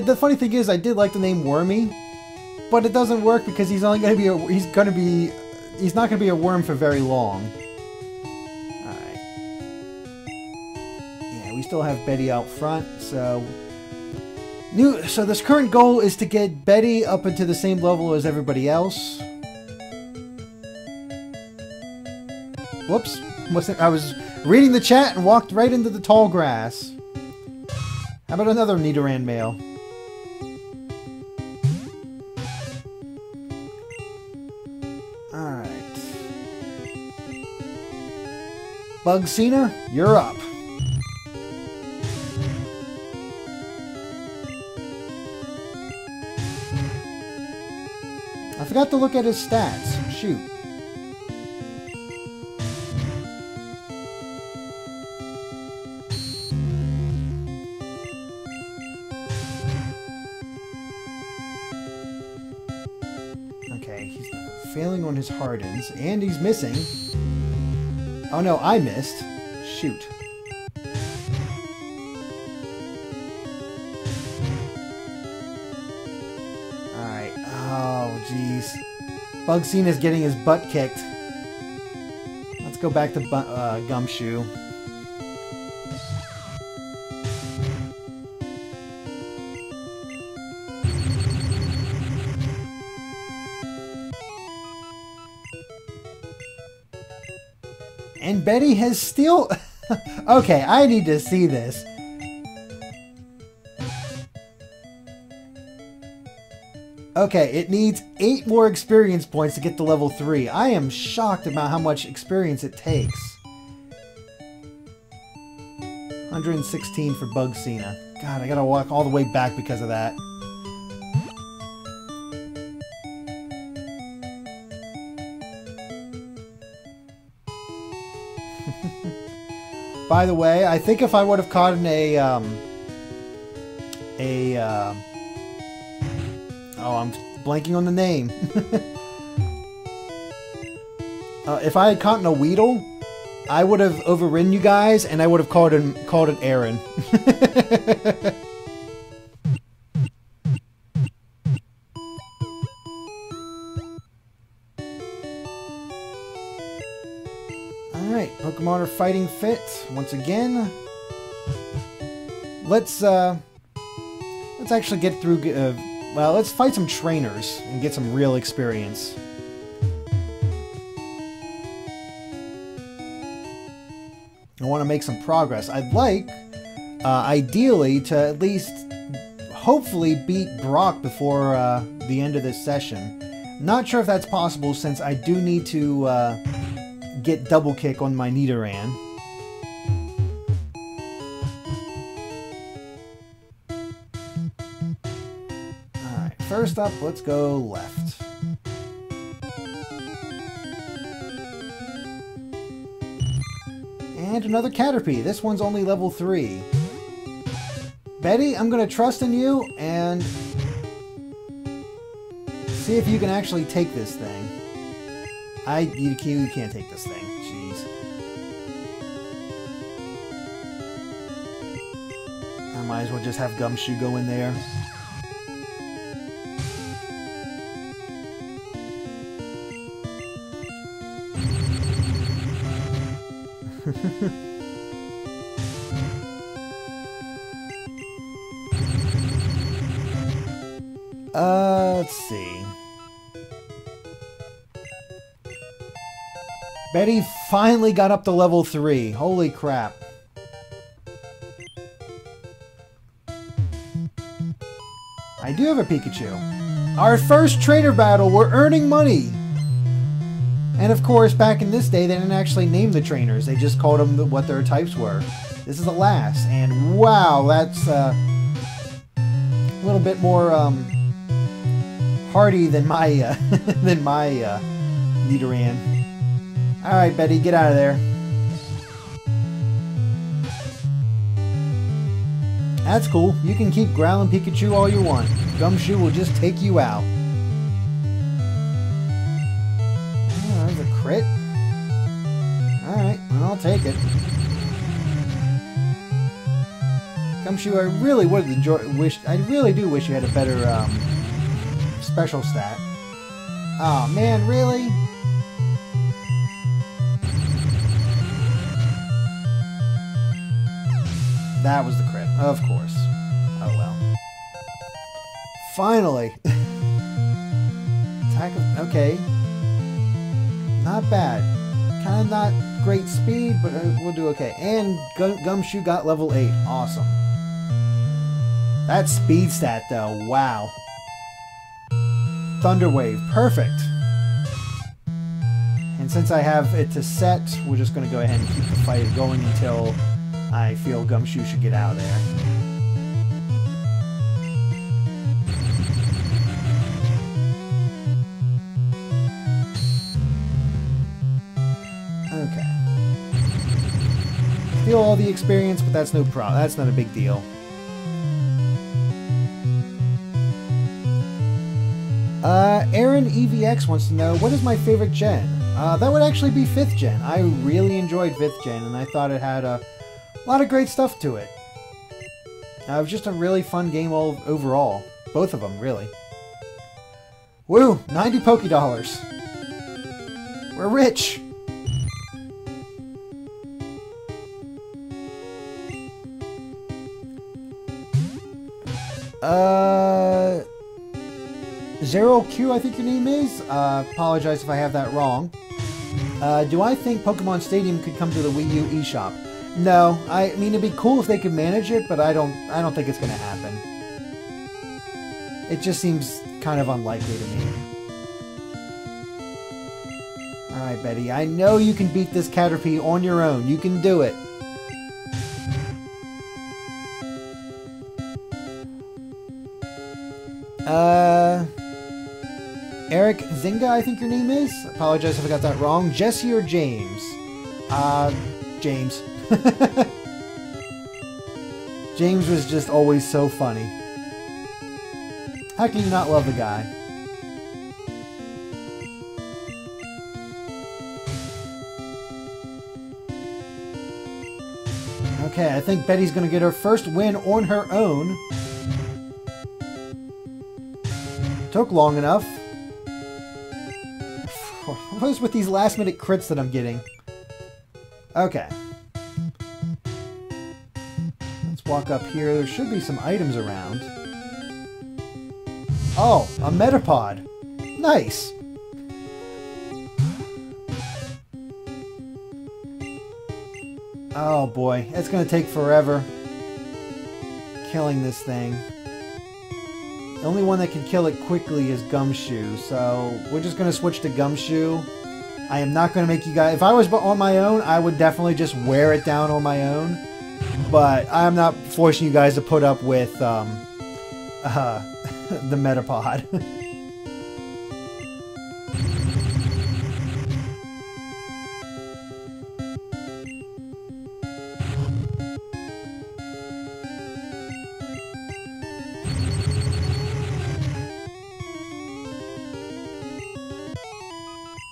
the funny thing is I did like the name Wormy, but it doesn't work because he's not gonna be a worm for very long. Alright. Yeah, we still have Betty out front, so this current goal is to get Betty up into the same level as everybody else. Whoops. I was reading the chat and walked right into the tall grass. How about another Nidoran male? Alright. Bugsina, you're up. forgot to look at his stats. Shoot. Okay, he's failing on his hardens, and he's missing. Oh no, I missed. Shoot. Alright. Oh, jeez. Bugsena's getting his butt kicked. Let's go back to Gumshoe. And Betty has still... Okay, I need to see this. Okay, it needs 8 more experience points to get to level 3. I am shocked about how much experience it takes. 116 for Bugsena. God, I gotta walk all the way back because of that. By the way, I think if I would have caught in oh, I'm blanking on the name. If I had caught in a Weedle, I would have overridden you guys, and I would have called it Aaron. Alright, Pokemon are fighting fit once again. Let's actually get through, well, let's fight some trainers and get some real experience. I want to make some progress. I'd like, ideally, to at least, hopefully, beat Brock before the end of this session. Not sure if that's possible, since I do need to get double kick on my Nidoran. Alright, first up, let's go left. And another Caterpie. This one's only level 3. Betty, I'm going to trust in you and see if you can actually take this thing. You can't take this thing. Jeez. I might as well just have Gumshoe go in there. Let's see. Betty finally got up to level 3. Holy crap. I do have a Pikachu. Our first trainer battle. We're earning money. And of course, back in this day, they didn't actually name the trainers. They just called them what their types were. This is the last. And wow, that's a little bit more hardy than my Nidoran. Alright, Betty, get out of there. That's cool. You can keep growling Pikachu all you want. Gumshoe will just take you out. Oh, there's a crit. Alright, I'll take it. Gumshoe, I really would I really do wish you had a better special stat. Oh man, really? That was the crit, of course. Oh well. Finally! Attack of... okay. Not bad. Kind of not great speed, but we'll do okay. And Gumshoe got level 8. Awesome. That speed stat, though. Wow. Thunder Wave. Perfect. And since I have it to set, we're just going to go ahead and keep the fight going until I feel Gumshoe should get out of there. steal all the experience, but that's no problem. That's not a big deal. Aaron EVX wants to know, what is my favorite gen? That would actually be 5th gen. I really enjoyed 5th gen, and I thought it had a lot of great stuff to it. It was just a really fun game overall. Both of them, really. Woo! 90 Poké Dollars. We're rich! Zero Q, I think your name is. Apologize if I have that wrong. Do I think Pokemon Stadium could come to the Wii U eShop? No, I mean it'd be cool if they could manage it, but I don't think it's gonna happen. It just seems kind of unlikely to me. Alright, Betty, I know you can beat this Caterpie on your own. You can do it. Eric Zinga, I think your name is. Apologize if I got that wrong. Jesse or James? James. James was just always so funny. How can you not love the guy? Okay, I think Betty's gonna get her first win on her own. Took long enough. What is with these last minute crits that I'm getting? Okay. Let's walk up here. There should be some items around. Oh, a Metapod. Nice. Oh boy, it's gonna take forever killing this thing. The only one that can kill it quickly is Gumshoe, so we're just going to switch to Gumshoe. I am not going to make you guys... If I was on my own, I would definitely just wear it down on my own. But I'm not forcing you guys to put up with the Metapod.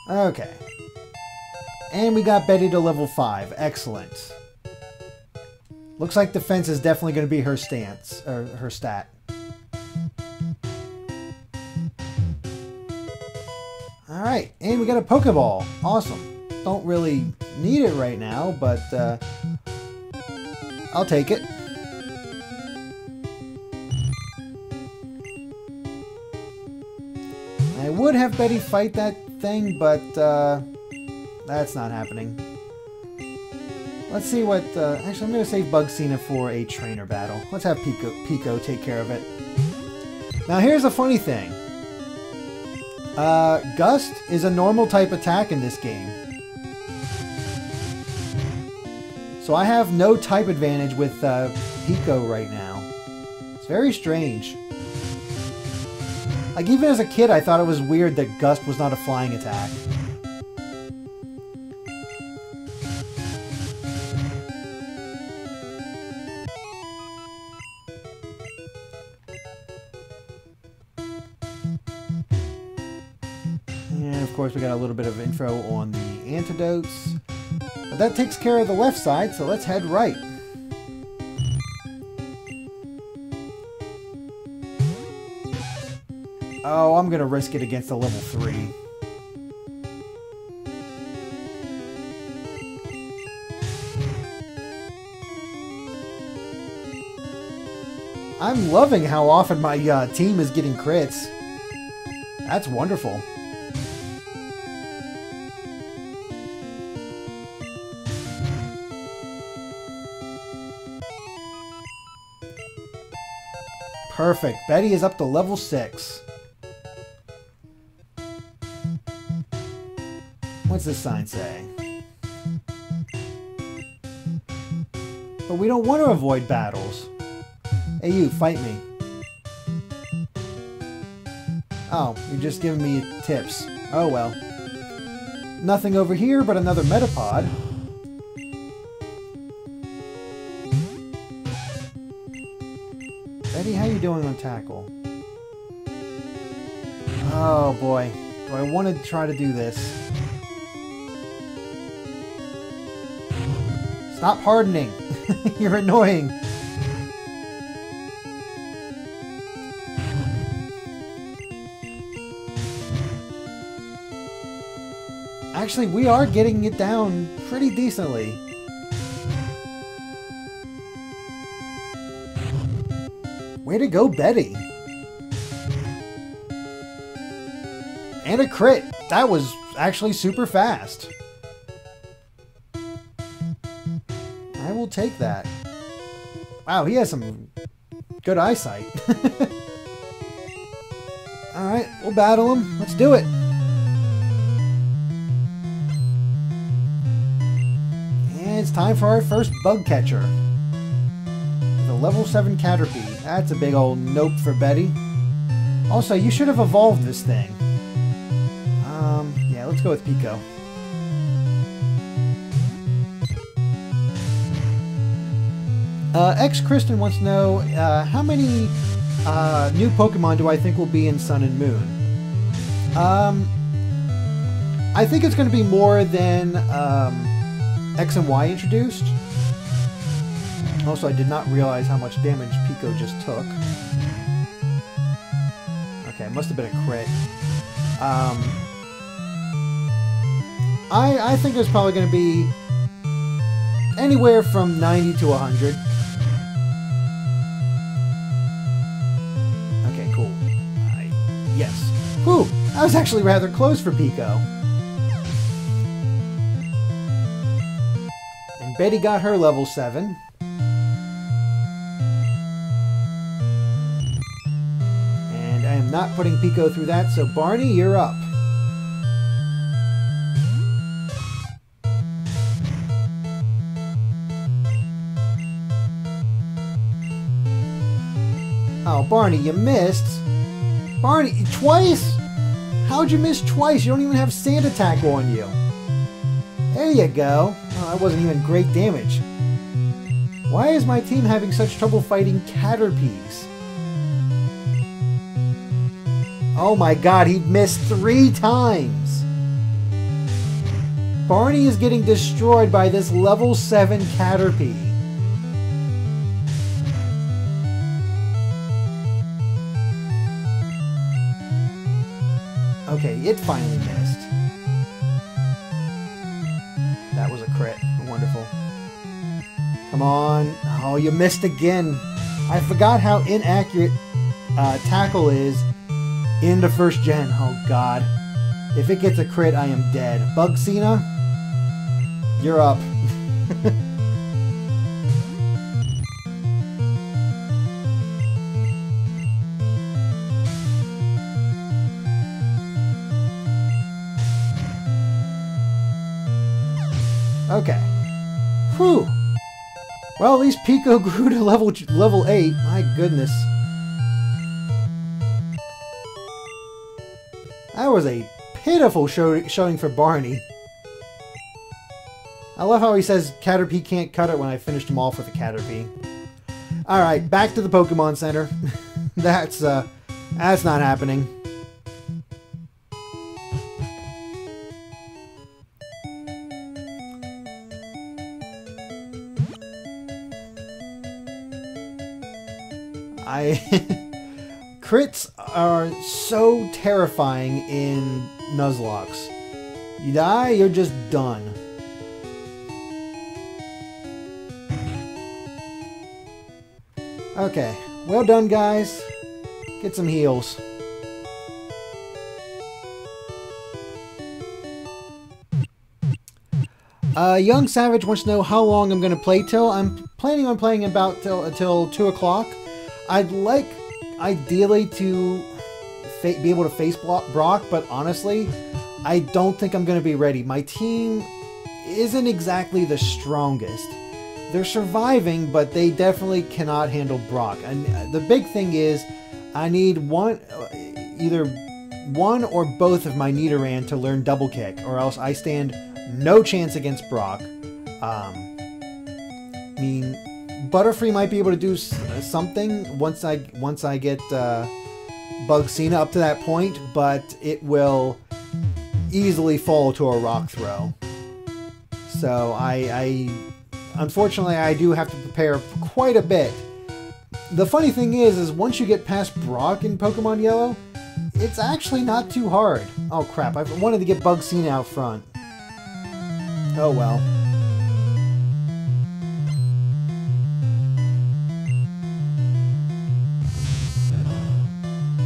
Okay. And we got Betty to level 5. Excellent. Looks like defense is definitely going to be her stance, or her stat. Alright, and we got a Pokeball. Awesome. Don't really need it right now, but I'll take it. I would have Betty fight that thing, but that's not happening. Let's see what... actually, I'm going to save Bugsina for a trainer battle. Let's have Pico take care of it. Now, here's a funny thing. Gust is a normal type attack in this game. So I have no type advantage with Pico right now. It's very strange. Like, even as a kid, I thought it was weird that Gust was not a flying attack. And, of course, we got a little bit of info on the antidotes. But that takes care of the left side, so let's head right. Oh, I'm gonna risk it against a level 3. I'm loving how often my team is getting crits. That's wonderful. Perfect. Betty is up to level 6. What's this sign say? But we don't want to avoid battles. Hey, you, fight me. Oh, you're just giving me tips. Oh well. Nothing over here but another Metapod. Betty, how you doing on tackle? Oh boy. Do I want to try to do this? Stop hardening. You're annoying. Actually, we are getting it down pretty decently. Way to go, Betty. And a crit. That was actually super fast. I will take that. Wow, he has some good eyesight. Alright, we'll battle him. Let's do it. And it's time for our first bug catcher. The level 7 Caterpie. That's a big old nope for Betty. Also, you should have evolved this thing. Yeah, let's go with Pico. X-Kristen wants to know, how many new Pokemon do I think will be in Sun and Moon? I think it's going to be more than X and Y introduced. Also, I did not realize how much damage Pico just took. Okay, it must have been a crit. I think there's probably going to be anywhere from 90 to 100. Okay, cool. Yes. Whew! That was actually rather close for Pico. And Betty got her level 7. And I am not putting Pico through that, so Barney, you're up. Oh, Barney, you missed. Barney, twice? How'd you miss twice? You don't even have Sand Attack on you. There you go. Oh, that wasn't even great damage. Why is my team having such trouble fighting Caterpies? Oh my god, he missed 3 times. Barney is getting destroyed by this level 7 Caterpie. Okay, it finally missed. That was a crit. Wonderful. Come on. Oh, you missed again. I forgot how inaccurate Tackle is in the first gen. Oh, God. If it gets a crit, I am dead. Bugsina, you're up. Okay. Whew. Well, at least Pico grew to level 8. My goodness. That was a pitiful showing for Barney. I love how he says Caterpie can't cut it when I finished him off with a Caterpie. Alright, back to the Pokemon Center. That's not happening. Crits are so terrifying in Nuzlocke. You die, you're just done. Okay, well done, guys. Get some heals. Young Savage wants to know how long I'm going to play till. I'm planning on playing about till 2 o'clock. I'd like, ideally, to be able to face Brock, but honestly, I don't think I'm going to be ready. My team isn't exactly the strongest. They're surviving, but they definitely cannot handle Brock. And the big thing is, I need either one or both of my Nidoran to learn Double Kick, or else I stand no chance against Brock. I mean, Butterfree might be able to do something once I get Bugcina up to that point, but it will easily fall to a rock throw. So unfortunately, I do have to prepare quite a bit. The funny thing is once you get past Brock in Pokemon Yellow, it's actually not too hard. Oh crap, I wanted to get Bugcina out front. Oh well.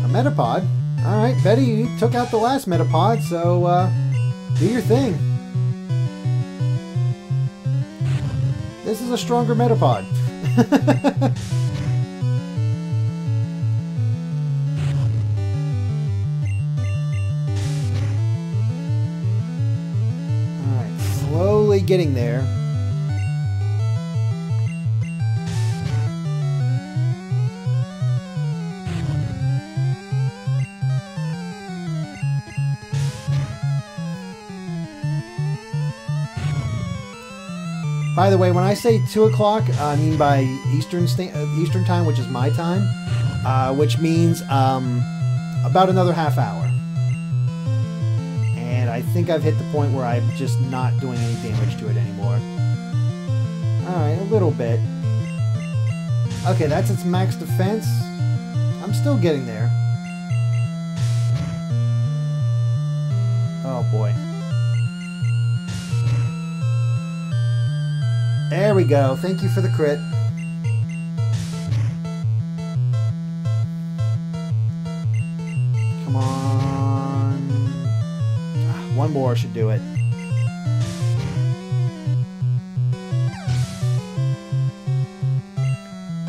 A Metapod? Alright, Betty, you took out the last Metapod, so do your thing. This is a stronger Metapod. Alright, slowly getting there. By the way, when I say 2 o'clock, I mean by Eastern time, which is my time, which means about another half hour. And I think I've hit the point where I'm just not doing any damage to it anymore. Alright, a little bit. Okay, that's its max defense. I'm still getting there. Oh boy. There we go. Thank you for the crit. Come on. One more should do it.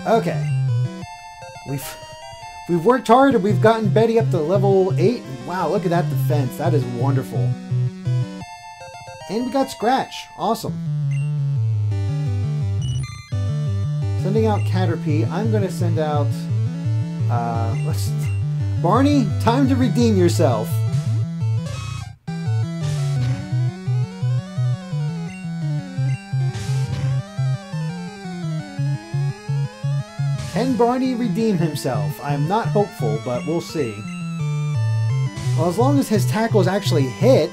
Okay. We've worked hard and we've gotten Betty up to level 8. Wow, look at that defense. That is wonderful. And we got Scratch. Awesome. Sending out Caterpie. I'm going to send out... Barney, time to redeem yourself. Can Barney redeem himself? I'm not hopeful, but we'll see. Well, as long as his tackles actually hit...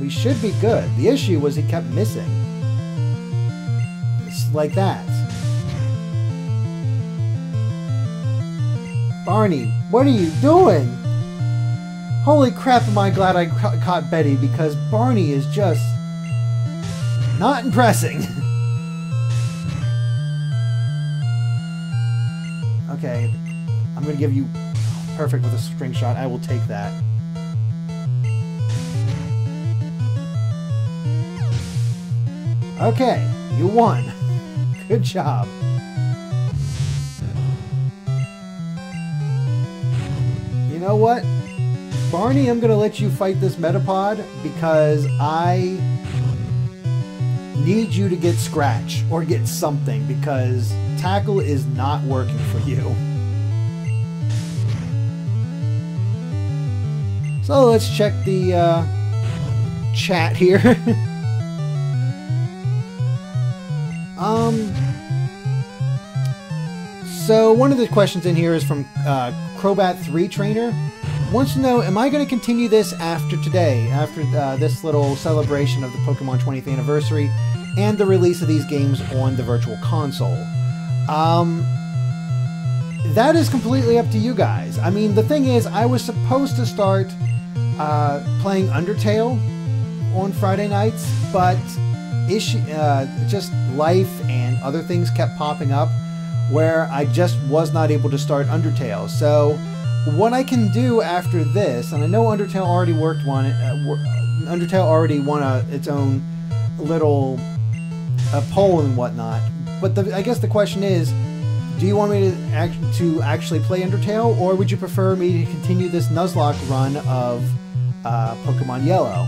we should be good. The issue was he kept missing. It's like that. Barney, what are you doing? Holy crap, am I glad I caught Betty, because Barney is just not impressing. Okay, I'm going to give you perfect with a string shot. I will take that. Okay, you won. Good job. You know what? Barney, I'm going to let you fight this Metapod because I need you to get Scratch or get something because Tackle is not working for you. So let's check the chat here. So one of the questions in here is from Crobat3 Trainer. Wants to know, am I going to continue this after today, after this little celebration of the Pokemon 20th anniversary and the release of these games on the Virtual Console? That is completely up to you guys. I mean, the thing is, I was supposed to start playing Undertale on Friday nights, but just life and other things kept popping up where I just was not able to start Undertale. So what I can do after this, and I know Undertale already Undertale already won its own little poll and whatnot, but I guess the question is, do you want me to actually play Undertale, or would you prefer me to continue this Nuzlocke run of Pokemon Yellow?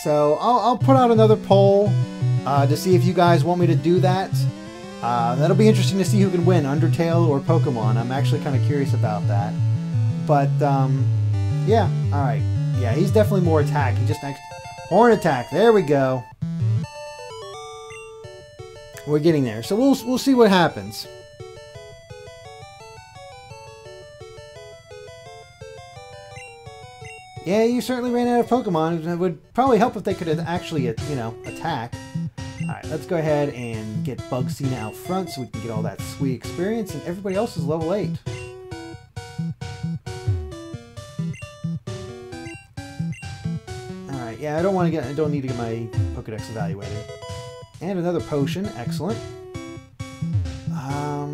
So I'll put out another poll to see if you guys want me to do that. That'll be interesting to see who can win, Undertale or Pokemon. I'm actually kind of curious about that. But, yeah, alright. Yeah, he's definitely more attack. He just next horn attack. There we go. We're getting there. So we'll see what happens. Yeah, you certainly ran out of Pokemon. It would probably help if they could actually, you know, attack. Alright, let's go ahead and get Bugsina out front so we can get all that sweet experience, and everybody else is level 8. Alright, yeah, I don't need to get my Pokedex evaluated. And another potion, excellent. I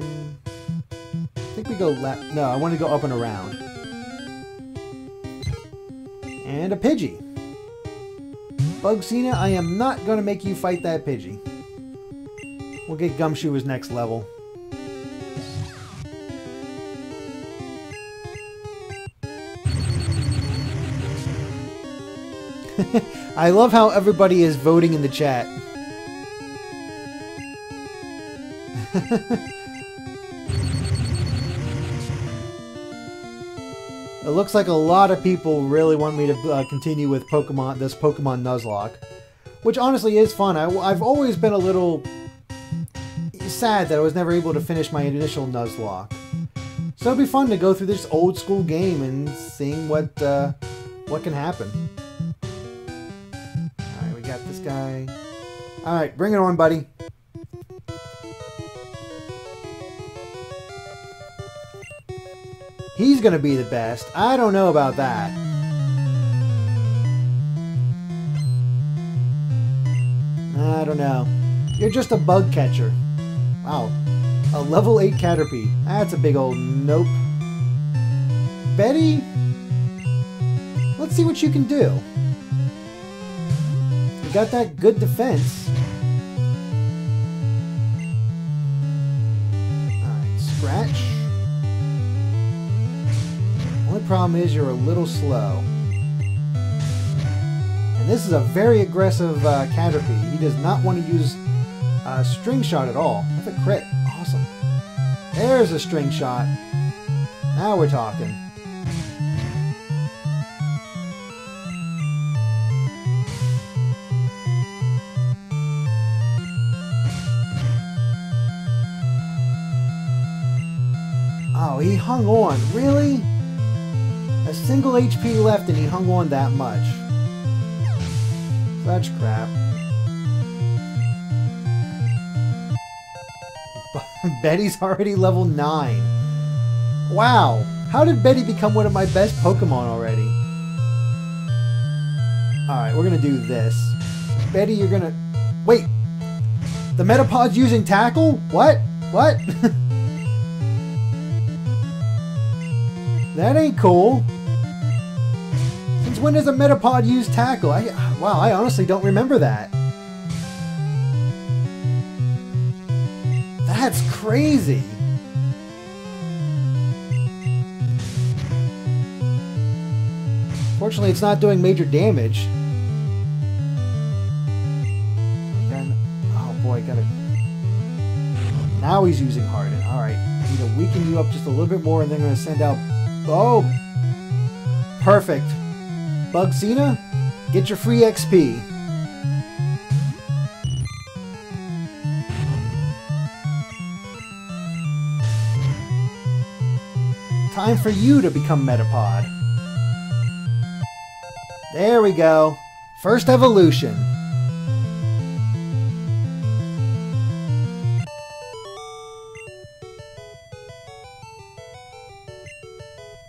think we go left. No, I want to go up and around. And a Pidgey. Bugsina, I am not going to make you fight that Pidgey. We'll get Gumshoe as next level. I love how everybody is voting in the chat. It looks like a lot of people really want me to continue with this Pokemon Nuzlocke, which honestly is fun. I've always been a little sad that I was never able to finish my initial Nuzlocke. So it'd be fun to go through this old school game and seeing what can happen. Alright, we got this guy. Alright, bring it on, buddy. He's gonna be the best. I don't know about that. I don't know. You're just a bug catcher. Wow. A level 8 Caterpie. That's a big old nope. Betty? Let's see what you can do. You got that good defense. Alright, scratch. Only problem is you're a little slow. And this is a very aggressive Caterpie. He does not want to use String Shot at all. That's a crit. Awesome. There's a String Shot. Now we're talking. Oh, he hung on. Really? A single HP left and he hung on that much. Such crap. Betty's already level 9. Wow. How did Betty become one of my best Pokemon already? Alright, we're gonna do this. Betty, you're gonna... Wait! The Metapod's using Tackle? What? What? That ain't cool. Since when does a Metapod use Tackle? Wow, I honestly don't remember that. That's crazy. Fortunately, it's not doing major damage. Again, oh boy, gotta... Now he's using Harden. Alright, I need to weaken you up just a little bit more and then I'm going to send out... Oh! Perfect. Bugsina, get your free XP. Time for you to become Metapod. There we go. First evolution.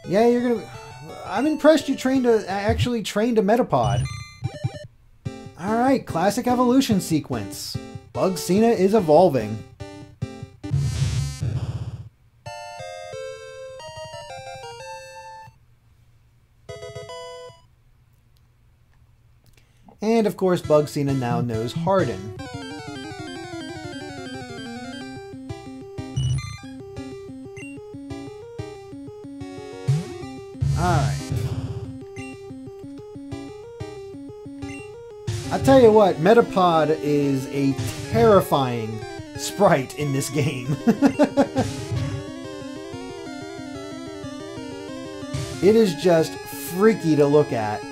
Yeah, you're gonna... I'm impressed you actually trained a Metapod. Alright, classic evolution sequence. Bugsina is evolving. And of course, Bugsina now knows Harden. Alright. I'll tell you what, Metapod is a terrifying sprite in this game. It is just freaky to look at.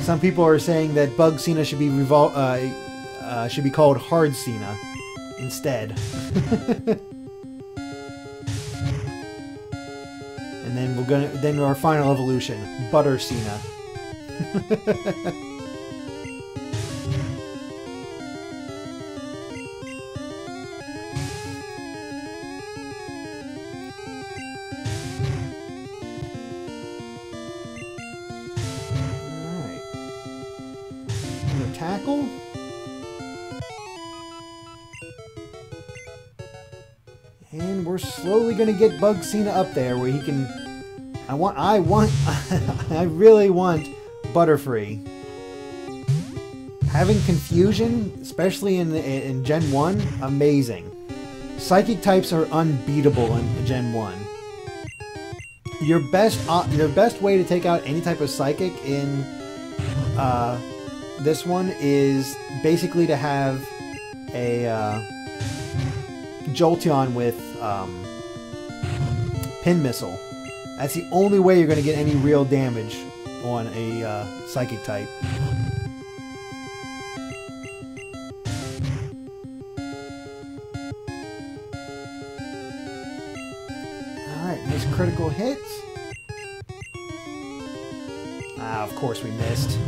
Some people are saying that Bug Cena should be called Hard Cena instead. And then our final evolution, Butter Cena. Tackle. And we're slowly going to get Bug Cena up there where he can... I really want Butterfree. Having Confusion, especially in Gen 1, amazing. Psychic types are unbeatable in Gen 1. Your best way to take out any type of Psychic in this one is basically to have a Jolteon with Pin Missile. That's the only way you're going to get any real damage on a Psychic type. Alright, nice critical hit. Ah, of course we missed.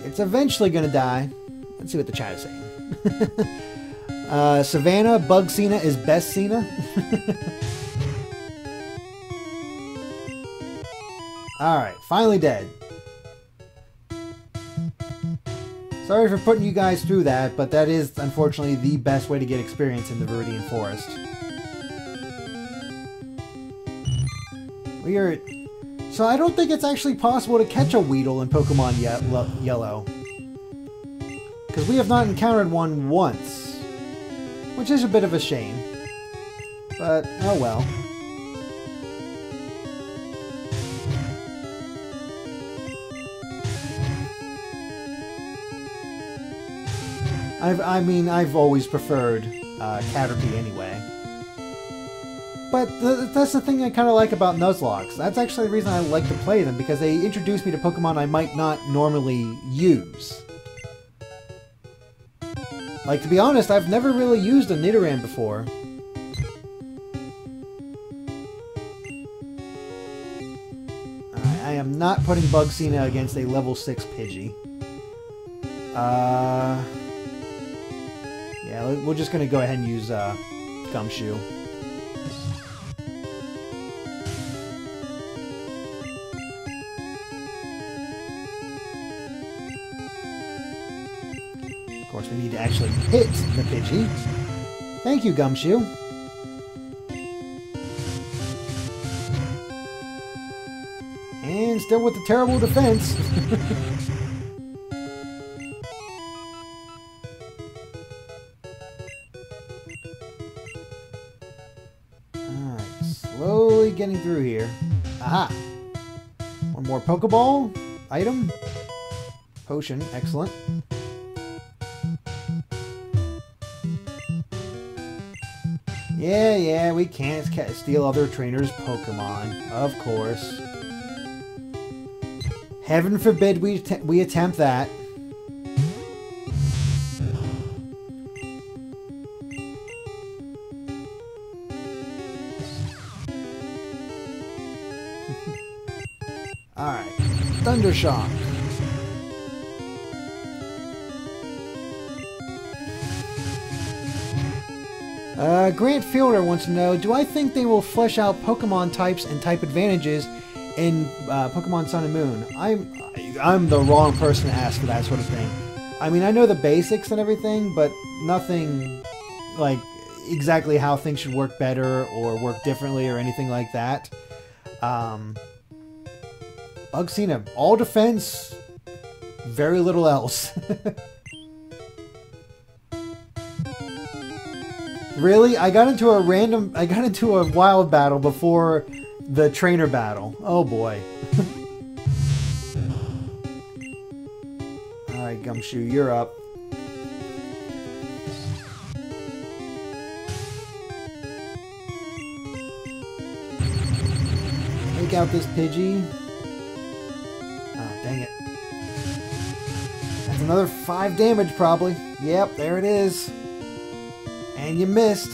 It's eventually going to die. Let's see what the chat is saying. Savannah, Bug Cena is best Cena. Alright, finally dead. Sorry for putting you guys through that, but that is unfortunately the best way to get experience in the Viridian Forest. So I don't think it's actually possible to catch a Weedle in Pokemon Yellow. Because we have not encountered one once. Which is a bit of a shame. But, oh well. I've always preferred Caterpie anyway. But that's the thing I kind of like about Nuzlocke. That's actually the reason I like to play them, because they introduce me to Pokemon I might not normally use. Like, to be honest, I've never really used a Nidoran before. I am not putting Bug Cena against a level 6 Pidgey. Yeah, we're just going to go ahead and use Gumshoe. Of course, we need to actually hit the Pidgey. Thank you, Gumshoe. And still with the terrible defense. Alright, slowly getting through here. Aha! One more Pokeball item. Potion, excellent. Yeah, we can't steal other trainers' Pokemon. Of course. Heaven forbid we attempt that. Alright. Thundershock. Grant Fielder wants to know, do I think they will flesh out Pokemon types and type advantages in Pokemon Sun and Moon? I'm the wrong person to ask for that sort of thing. I mean, I know the basics and everything, but nothing like exactly how things should work better or work differently or anything like that. Bug Cena, all defense, very little else. Really? I got into a wild battle before the trainer battle. Oh boy. Alright, Gumshoe, you're up. Take out this Pidgey. Oh, dang it. That's another 5 damage, probably. Yep, there it is. And you missed.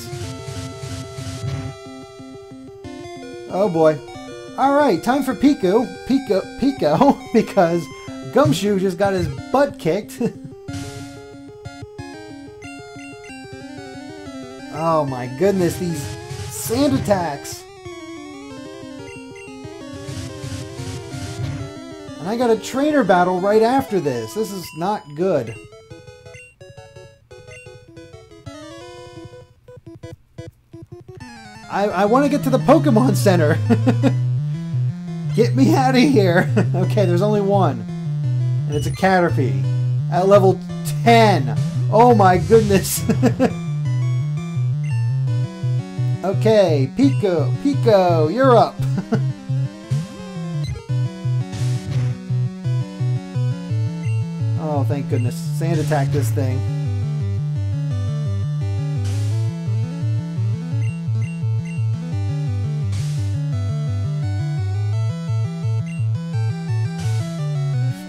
Oh boy. Alright, time for Pico, because Gumshoe just got his butt kicked. Oh my goodness, these sand attacks. And I got a trainer battle right after this. This is not good. I want to get to the Pokemon Center. Get me out of here. Okay, there's only one. And it's a Caterpie. At level 10. Oh my goodness. Okay, Pico, you're up. Oh, thank goodness. Sand attack this thing.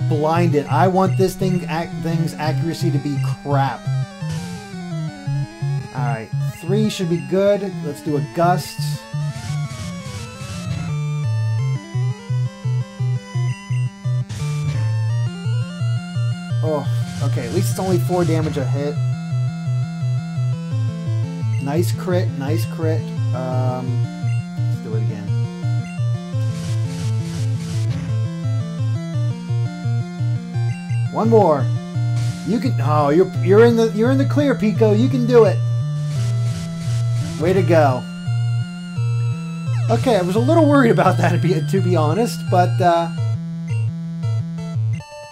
Blinded. I want this thing's accuracy to be crap. Alright, 3 should be good. Let's do a Gust. Oh, okay, at least it's only 4 damage a hit. Nice crit, nice crit. Let's do it again. One more. You can. Oh, you're in the clear, Pico. You can do it. Way to go. Okay, I was a little worried about that to be honest, but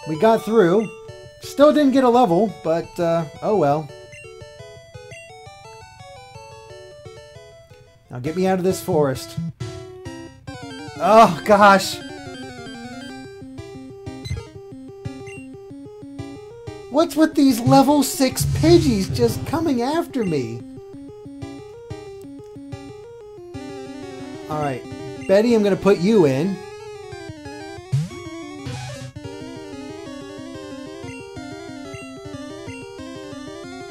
we got through. Still didn't get a level, but oh well. Now get me out of this forest. Oh gosh. What's with these level 6 Pidgeys just coming after me? Alright, Betty, I'm going to put you in.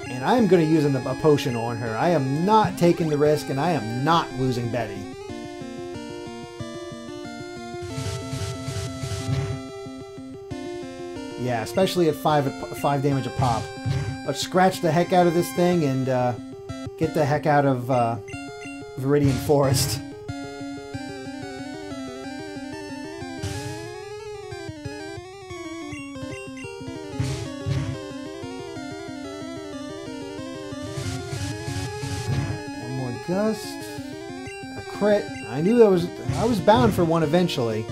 And I'm going to use a potion on her. I am not taking the risk, and I am not losing Betty. Yeah, especially at 5 damage a pop. Let's scratch the heck out of this thing and get the heck out of Viridian Forest. One more Gust. A crit. I knew I was bound for one eventually.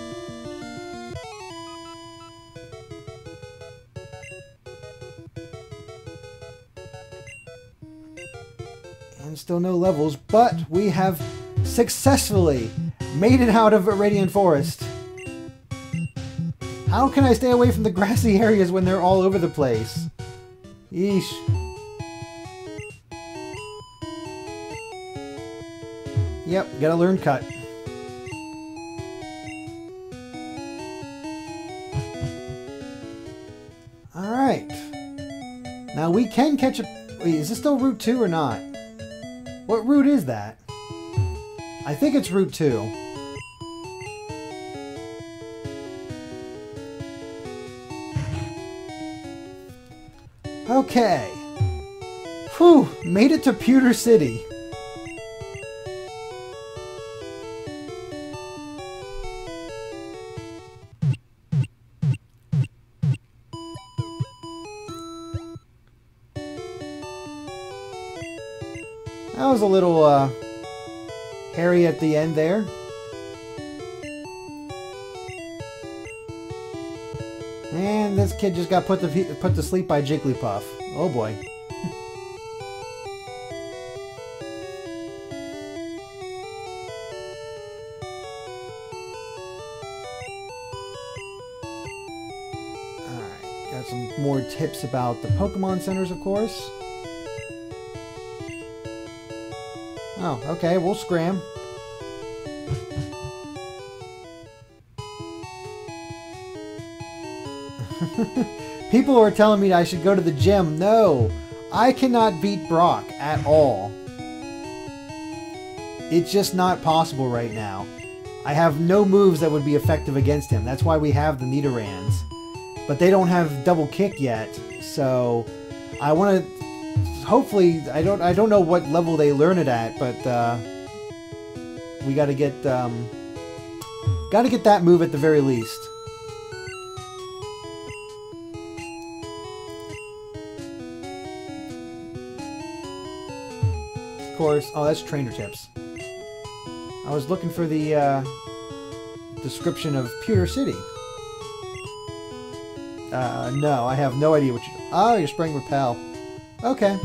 Still no levels, but we have successfully made it out of Viridian Forest. How can I stay away from the grassy areas when they're all over the place? Yeesh. Yep, gotta learn Cut. Alright. Now we can catch a... Wait, is this still Route 2 or not? What route is that? I think it's Route 2. Okay. Whew, made it to Pewter City. That was a little hairy at the end there. And this kid just got put to sleep by Jigglypuff. Oh boy. tips about the Pokemon centers, of course. Oh, okay, we'll scram. People are telling me I should go to the gym. No, I cannot beat Brock at all. It's just not possible right now. I have no moves that would be effective against him. That's why we have the Nidorans. But they don't have double kick yet, so I want to. Hopefully, I don't know what level they learn it at, but we got to get that move at the very least. Of course, oh, that's trainer tips. I was looking for the description of Pewter City. No, I have no idea what you... Oh, you're spraying Repel. Okay.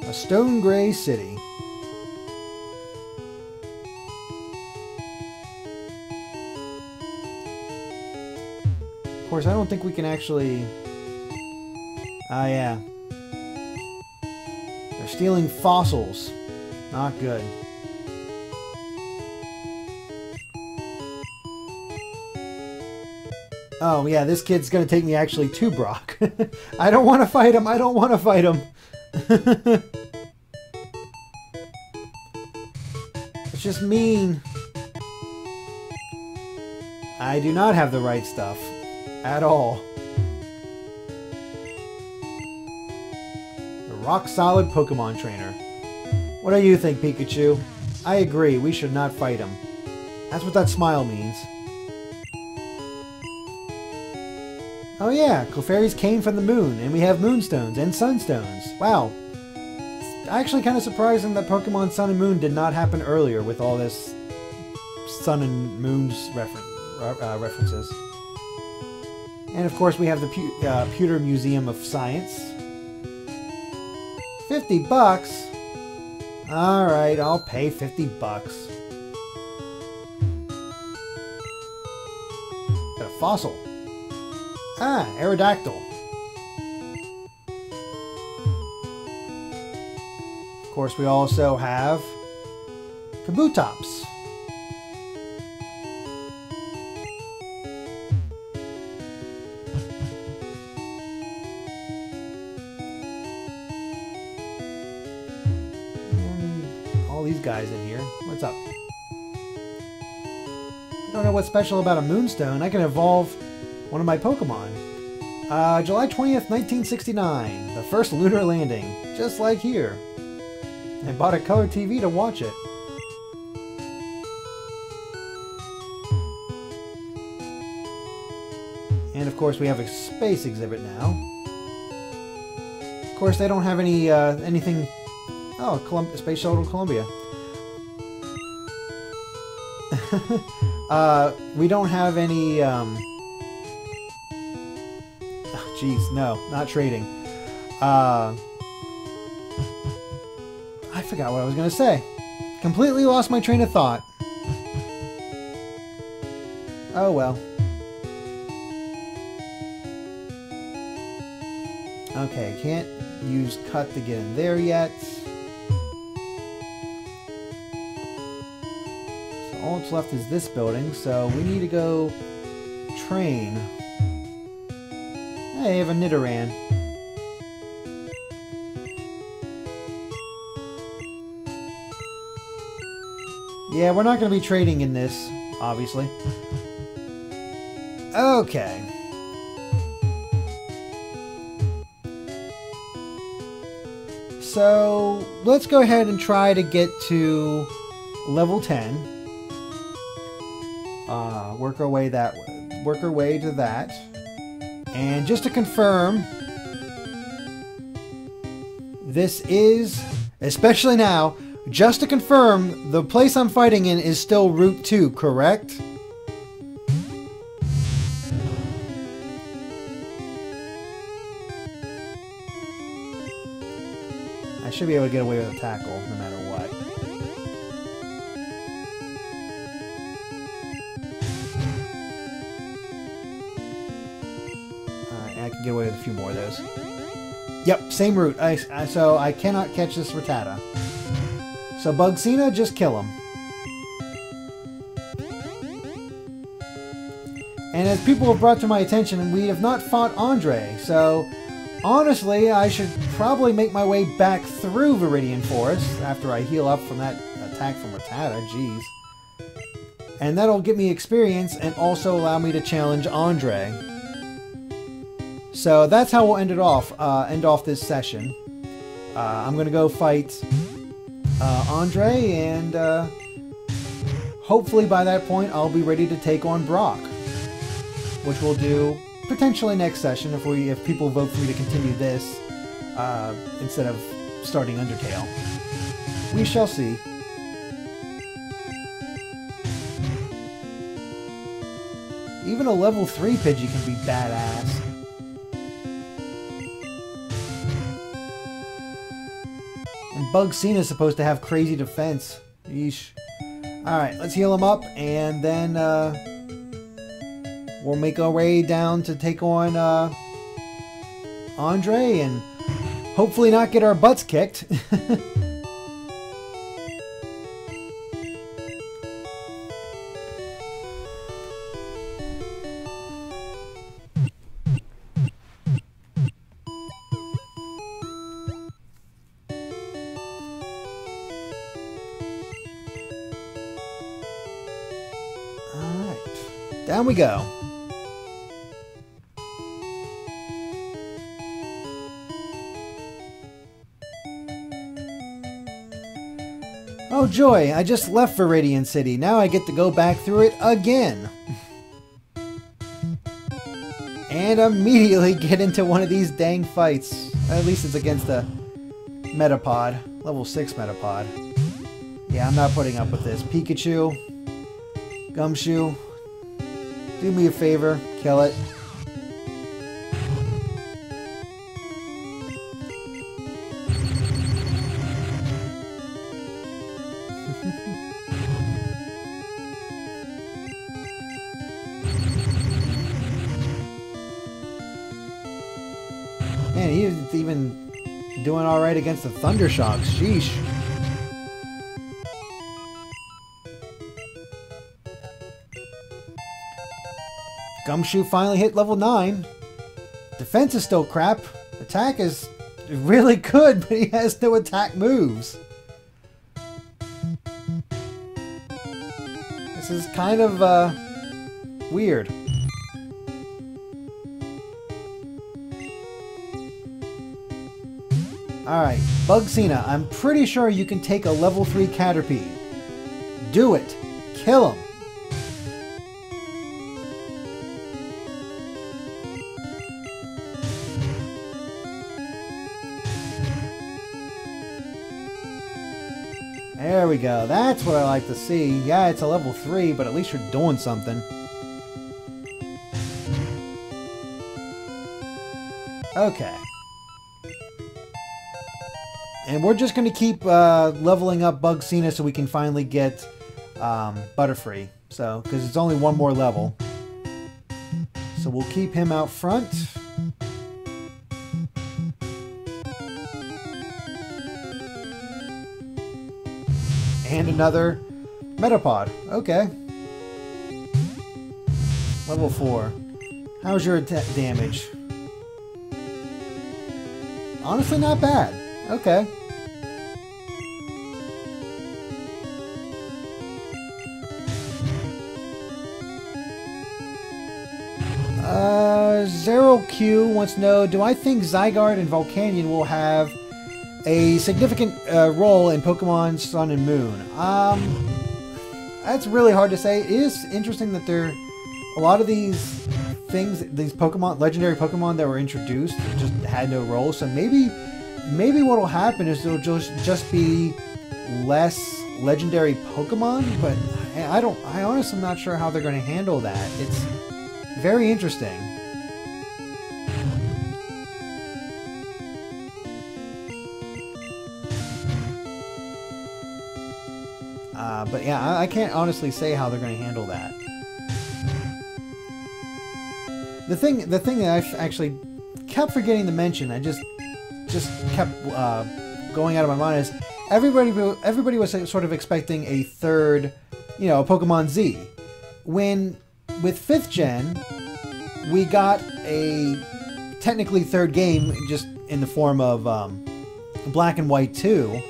A stone gray city. Of course, I don't think we can actually... Ah, yeah. They're stealing fossils. Not good. Oh, yeah, this kid's gonna take me actually to Brock. I don't want to fight him. I don't want to fight him. It's just mean. I do not have the right stuff. At all. A rock-solid Pokemon trainer. What do you think, Pikachu? I agree, we should not fight him. That's what that smile means. Oh yeah, Clefairies came from the moon, and we have Moonstones and Sunstones. Wow. It's actually kind of surprising that Pokemon Sun and Moon did not happen earlier with all this Sun and Moon's references. And of course we have the Pewter Museum of Science. 50 bucks? Alright, I'll pay 50 bucks. Got a fossil. Ah, Aerodactyl. Of course, we also have Kabutops. And all these guys in here. What's up? I don't know what's special about a Moonstone. I can evolve one of my Pokemon. July 20th, 1969. The first lunar landing. Just like here. I bought a color TV to watch it. And of course we have a space exhibit now. Of course they don't have any anything... Oh, Space Shuttle Columbia. We don't have any... Jeez, no, not trading. I forgot what I was going to say. Completely lost my train of thought. Oh well. Okay, can't use cut to get in there yet. So all that's left is this building, so we need to go train. Hey, I have a Nidoran. Yeah, we're not going to be trading in this, obviously. Okay. So, let's go ahead and try to get to level 10. Work our way that way. Work our way to that. And just to confirm, this is, especially now, just to confirm, the place I'm fighting in is still Route 2, correct? I should be able to get away with a tackle, no matter what. Alright, I can get away with a few more of those. Yep, same route. So I cannot catch this Rattata. So Bugsina, just kill him. And as people have brought to my attention, we have not fought Andre, so honestly, I should probably make my way back through Viridian Forest after I heal up from that attack from Rattata, jeez. And that'll get me experience and also allow me to challenge Andre. So that's how we'll end off this session. I'm gonna go fight Andre, and hopefully by that point I'll be ready to take on Brock, which we'll do potentially next session if people vote for me to continue this instead of starting Undertale. We shall see. Even a level 3 Pidgey can be badass. And Bugsina is supposed to have crazy defense. Yeesh. Alright, let's heal him up, and then we'll make our way down to take on Andre, and hopefully not get our butts kicked. Alright, down we go. Oh joy, I just left Viridian City. Now I get to go back through it again. And immediately get into one of these dang fights. At least it's against a Metapod. Level 6 Metapod. Yeah, I'm not putting up with this. Pikachu. Gumshoe. Do me a favor. Kill it. Man, he's even doing alright against the Thundershocks. Sheesh. Gumshoe finally hit level 9. Defense is still crap. Attack is really good, but he has no attack moves. This is kind of weird. Alright, Bugsina, I'm pretty sure you can take a level 3 Caterpie. Do it. Kill him. There we go. That's what I like to see. Yeah, it's a level 3, but at least you're doing something. Okay. And we're just going to keep leveling up Bugsina so we can finally get Butterfree. So, because it's only one more level. So we'll keep him out front. And another Metapod. Okay. Level 4. How's your damage? Honestly, not bad. Okay. Zero Q wants to know, do I think Zygarde and Volcanion will have a significant role in Pokemon Sun and Moon? That's really hard to say. It is interesting that a lot of these things, these Pokemon, legendary Pokemon that were introduced, just had no role. So maybe what will happen is there'll just be less legendary Pokemon. But I honestly am not sure how they're going to handle that. It's very interesting. But yeah, I can't honestly say how they're going to handle that. The thing that I actually kept forgetting to mention, I just kept going out of my mind, is everybody was sort of expecting a third, you know, Pokemon Z. When, with 5th gen, we got a technically third game just in the form of Black and White 2,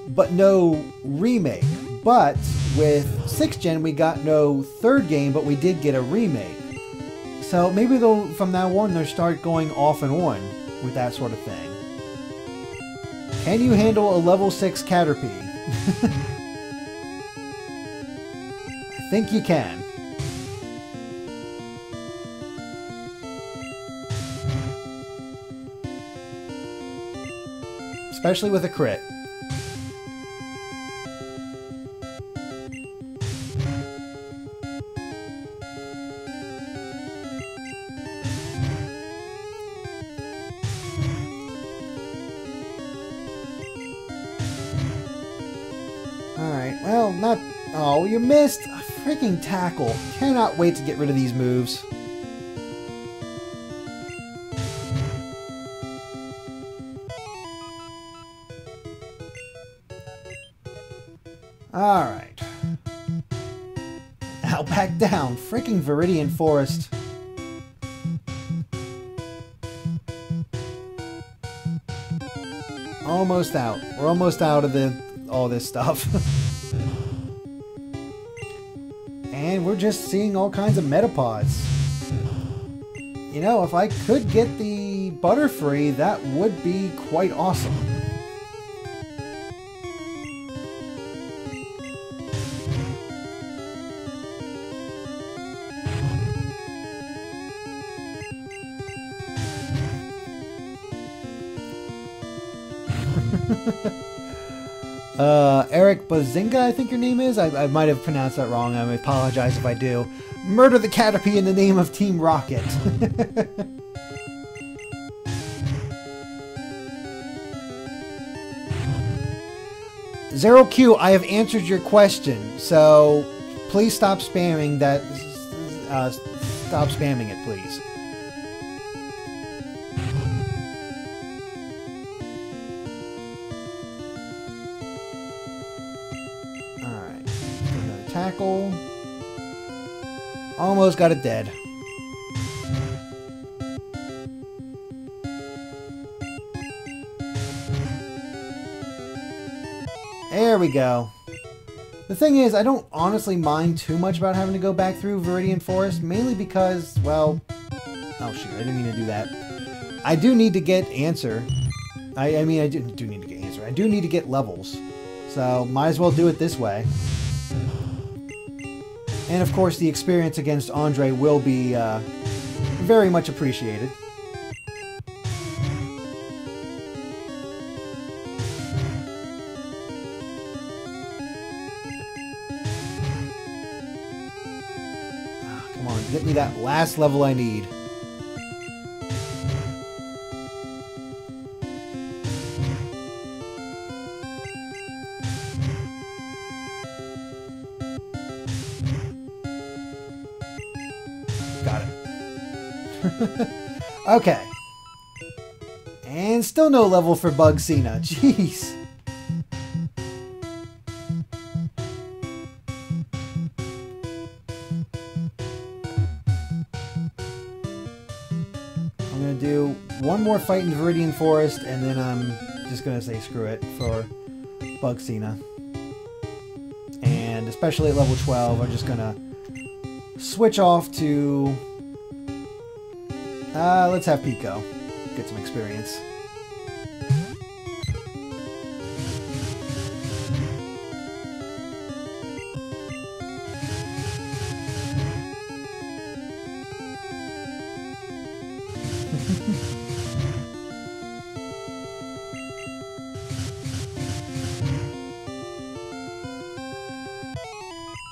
but no remake. But with 6th gen, we got no third game, but we did get a remake. So maybe they'll, from now on, they'll start going off and on with that sort of thing. Can you handle a level 6 Caterpie? I think you can. Especially with a crit. Alright, well, not... Oh, you missed! A freaking tackle. Cannot wait to get rid of these moves. Alright. Now back down. Freaking Viridian Forest. Almost out. We're almost out of all this stuff. And we're just seeing all kinds of Metapods. You know, if I could get the Butterfree, that would be quite awesome. Eric Bazinga, I think your name is. I might have pronounced that wrong. I apologize if I do. Murder the Caterpie in the name of Team Rocket. Zero Q, I have answered your question, so please stop spamming that. Stop spamming it, please. Tackle. Almost got it dead. There we go. The thing is, I don't honestly mind too much about having to go back through Viridian Forest, mainly because, well... Oh shoot, I didn't mean to do that. I do need to get Answer. I mean, I do need to get Answer. I do need to get levels. So, might as well do it this way. And of course, the experience against Andre will be very much appreciated. Oh, come on, get me that last level I need. Got it. Okay. And still no level for Bugsina. Jeez. I'm going to do one more fight in Viridian Forest, and then I'm just going to say screw it for Bugsina. And especially at level 12, I'm just going to switch off to... let's have Pico. Get some experience.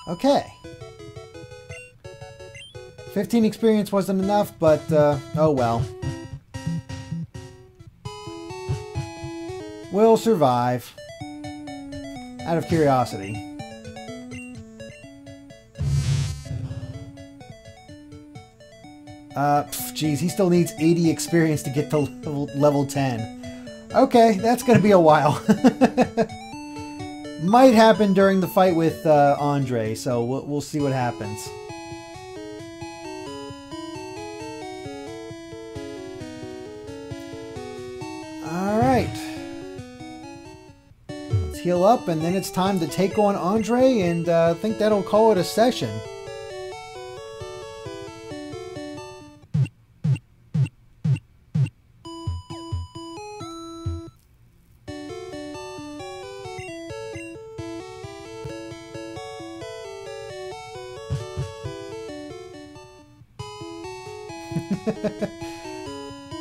Okay. 15 experience wasn't enough, but, oh well. We'll survive. Out of curiosity. Geez, he still needs 80 experience to get to level 10. Okay, that's gonna be a while. Might happen during the fight with Andre, so we'll see what happens. Alright. Let's heal up, and then it's time to take on Andre, and I think that'll call it a session.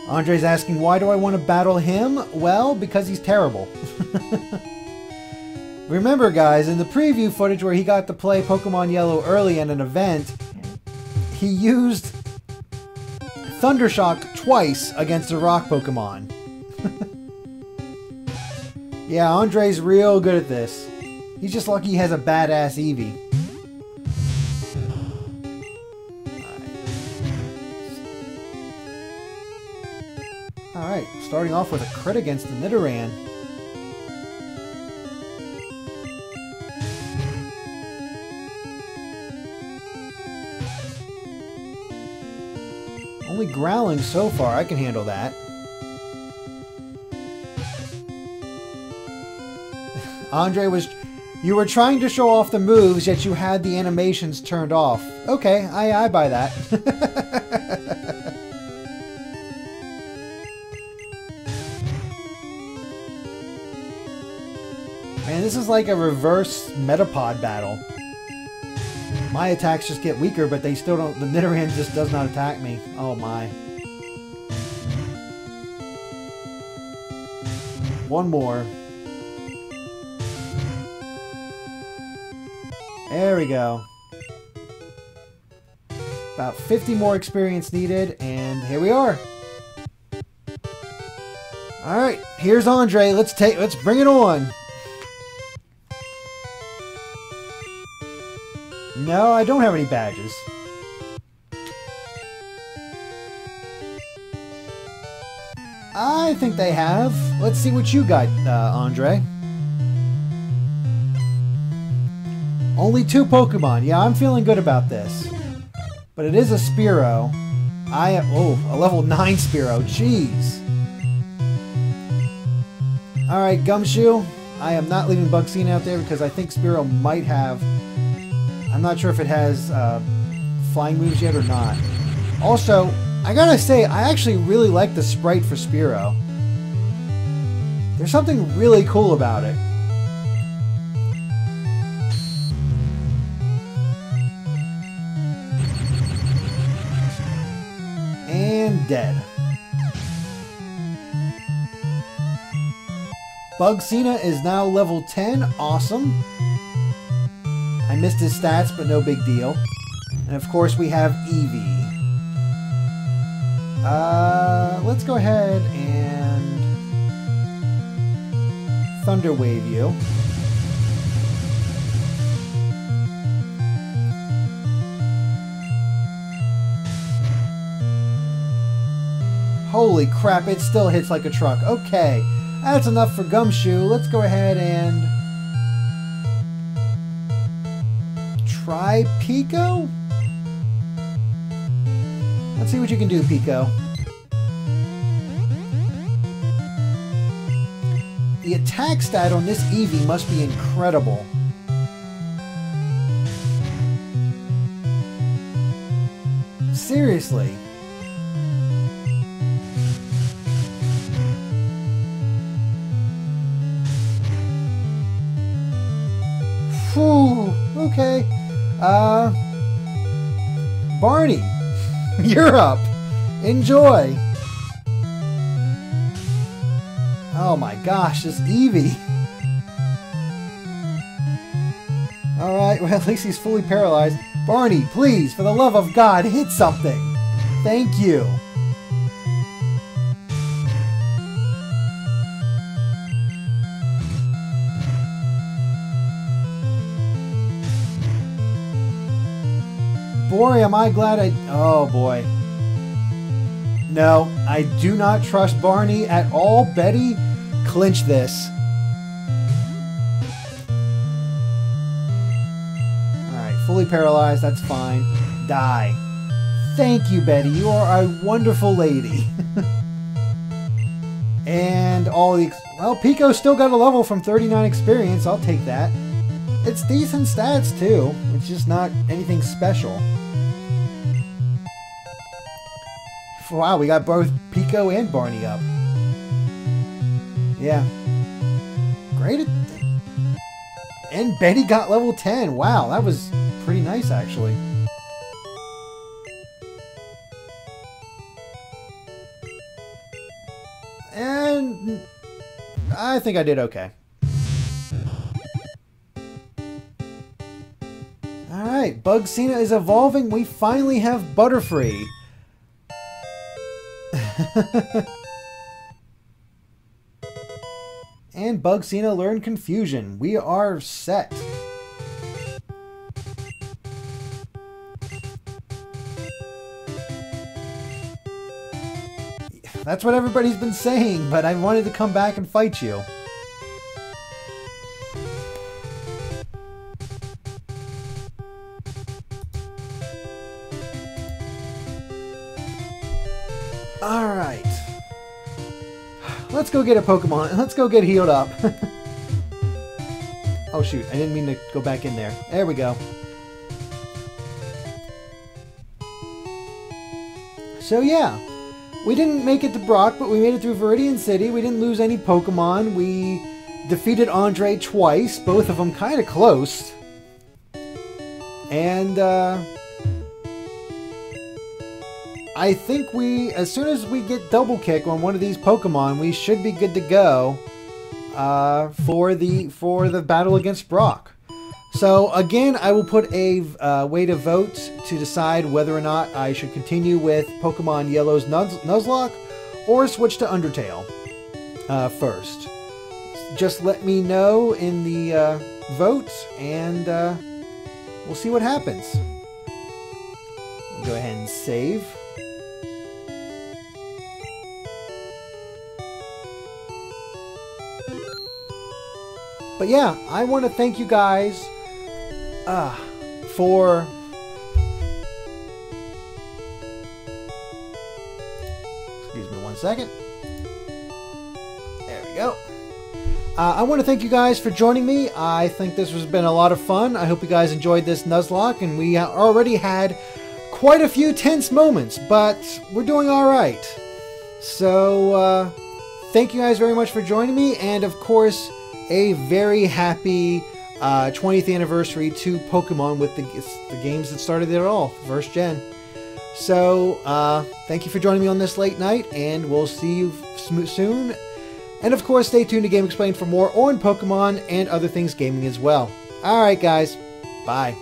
Andre's asking, why do I want to battle him? Well, because he's terrible. Remember, guys, in the preview footage where he got to play Pokemon Yellow early in an event, he used Thundershock twice against a rock Pokemon. Yeah, Andre's real good at this. He's just lucky he has a badass Eevee. Alright, starting off with a crit against the Nidoran. Only growling so far, I can handle that. Andre was... You were trying to show off the moves, yet you had the animations turned off. Okay, I buy that. Man, this is like a reverse Metapod battle. My attacks just get weaker, but they still don't... The Nidoran just does not attack me. Oh my. One more. There we go. About 50 more experience needed, and here we are. Alright, here's Andre. Let's bring it on. No, I don't have any badges. I think they have. Let's see what you got, Andre. Only 2 Pokemon. Yeah, I'm feeling good about this. But it is a Spearow. A level 9 Spearow. Jeez. Alright, Gumshoe. I am not leaving Bugsina out there because I think Spearow might have... I'm not sure if it has flying moves yet or not. Also, I gotta say, I actually really like the sprite for Spearow. There's something really cool about it. And dead. Bugsina is now level 10. Awesome. I missed his stats, but no big deal. And of course we have Eevee. Let's go ahead and Thunder Wave you. Holy crap, it still hits like a truck. Okay, that's enough for Gumshoe. Let's go ahead and try Pico? Let's see what you can do, Pico. The attack stat on this Eevee must be incredible. Seriously. Whew, okay. Barney, you're up. Enjoy. Oh my gosh, this Eevee. Alright, well at least he's fully paralyzed. Barney, please, for the love of God, hit something. Thank you. Boy, am I glad I... Oh boy. No, I do not trust Barney at all. Betty, clinch this. Alright, fully paralyzed, that's fine. Die. Thank you, Betty. You are a wonderful lady. And all the... Well, Pico still got a level from 39 experience. I'll take that. It's decent stats, too. It's just not anything special. Wow, we got both Pico and Barney up. Yeah. Great. And Betty got level 10. Wow, that was pretty nice, actually. And I think I did okay. Alright, Bugsina is evolving. We finally have Butterfree. And Bugsina learned Confusion. We are set. That's what everybody's been saying, but I wanted to come back and fight you. Alright. Let's go get a Pokemon. Let's go get healed up. Oh shoot, I didn't mean to go back in there. There we go. So yeah. We didn't make it to Brock, but we made it through Viridian City. We didn't lose any Pokemon. We defeated Andre twice, both of them kind of close. And I think as soon as we get Double Kick on one of these Pokemon, we should be good to go for the battle against Brock. So again, I will put a way to vote to decide whether or not I should continue with Pokemon Yellow's Nuzlocke or switch to Undertale first. Just let me know in the vote, and we'll see what happens. Go ahead and save. But yeah, I want to thank you guys for excuse me one second. There we go. I want to thank you guys for joining me. I think this has been a lot of fun. I hope you guys enjoyed this Nuzlocke, and we already had quite a few tense moments, but we're doing all right. So thank you guys very much for joining me, and of course, a very happy 20th anniversary to Pokemon with the games that started it all, first gen. So, thank you for joining me on this late night, and we'll see you soon. And of course, stay tuned to Game Explained for more on Pokemon and other things gaming as well. Alright guys, bye.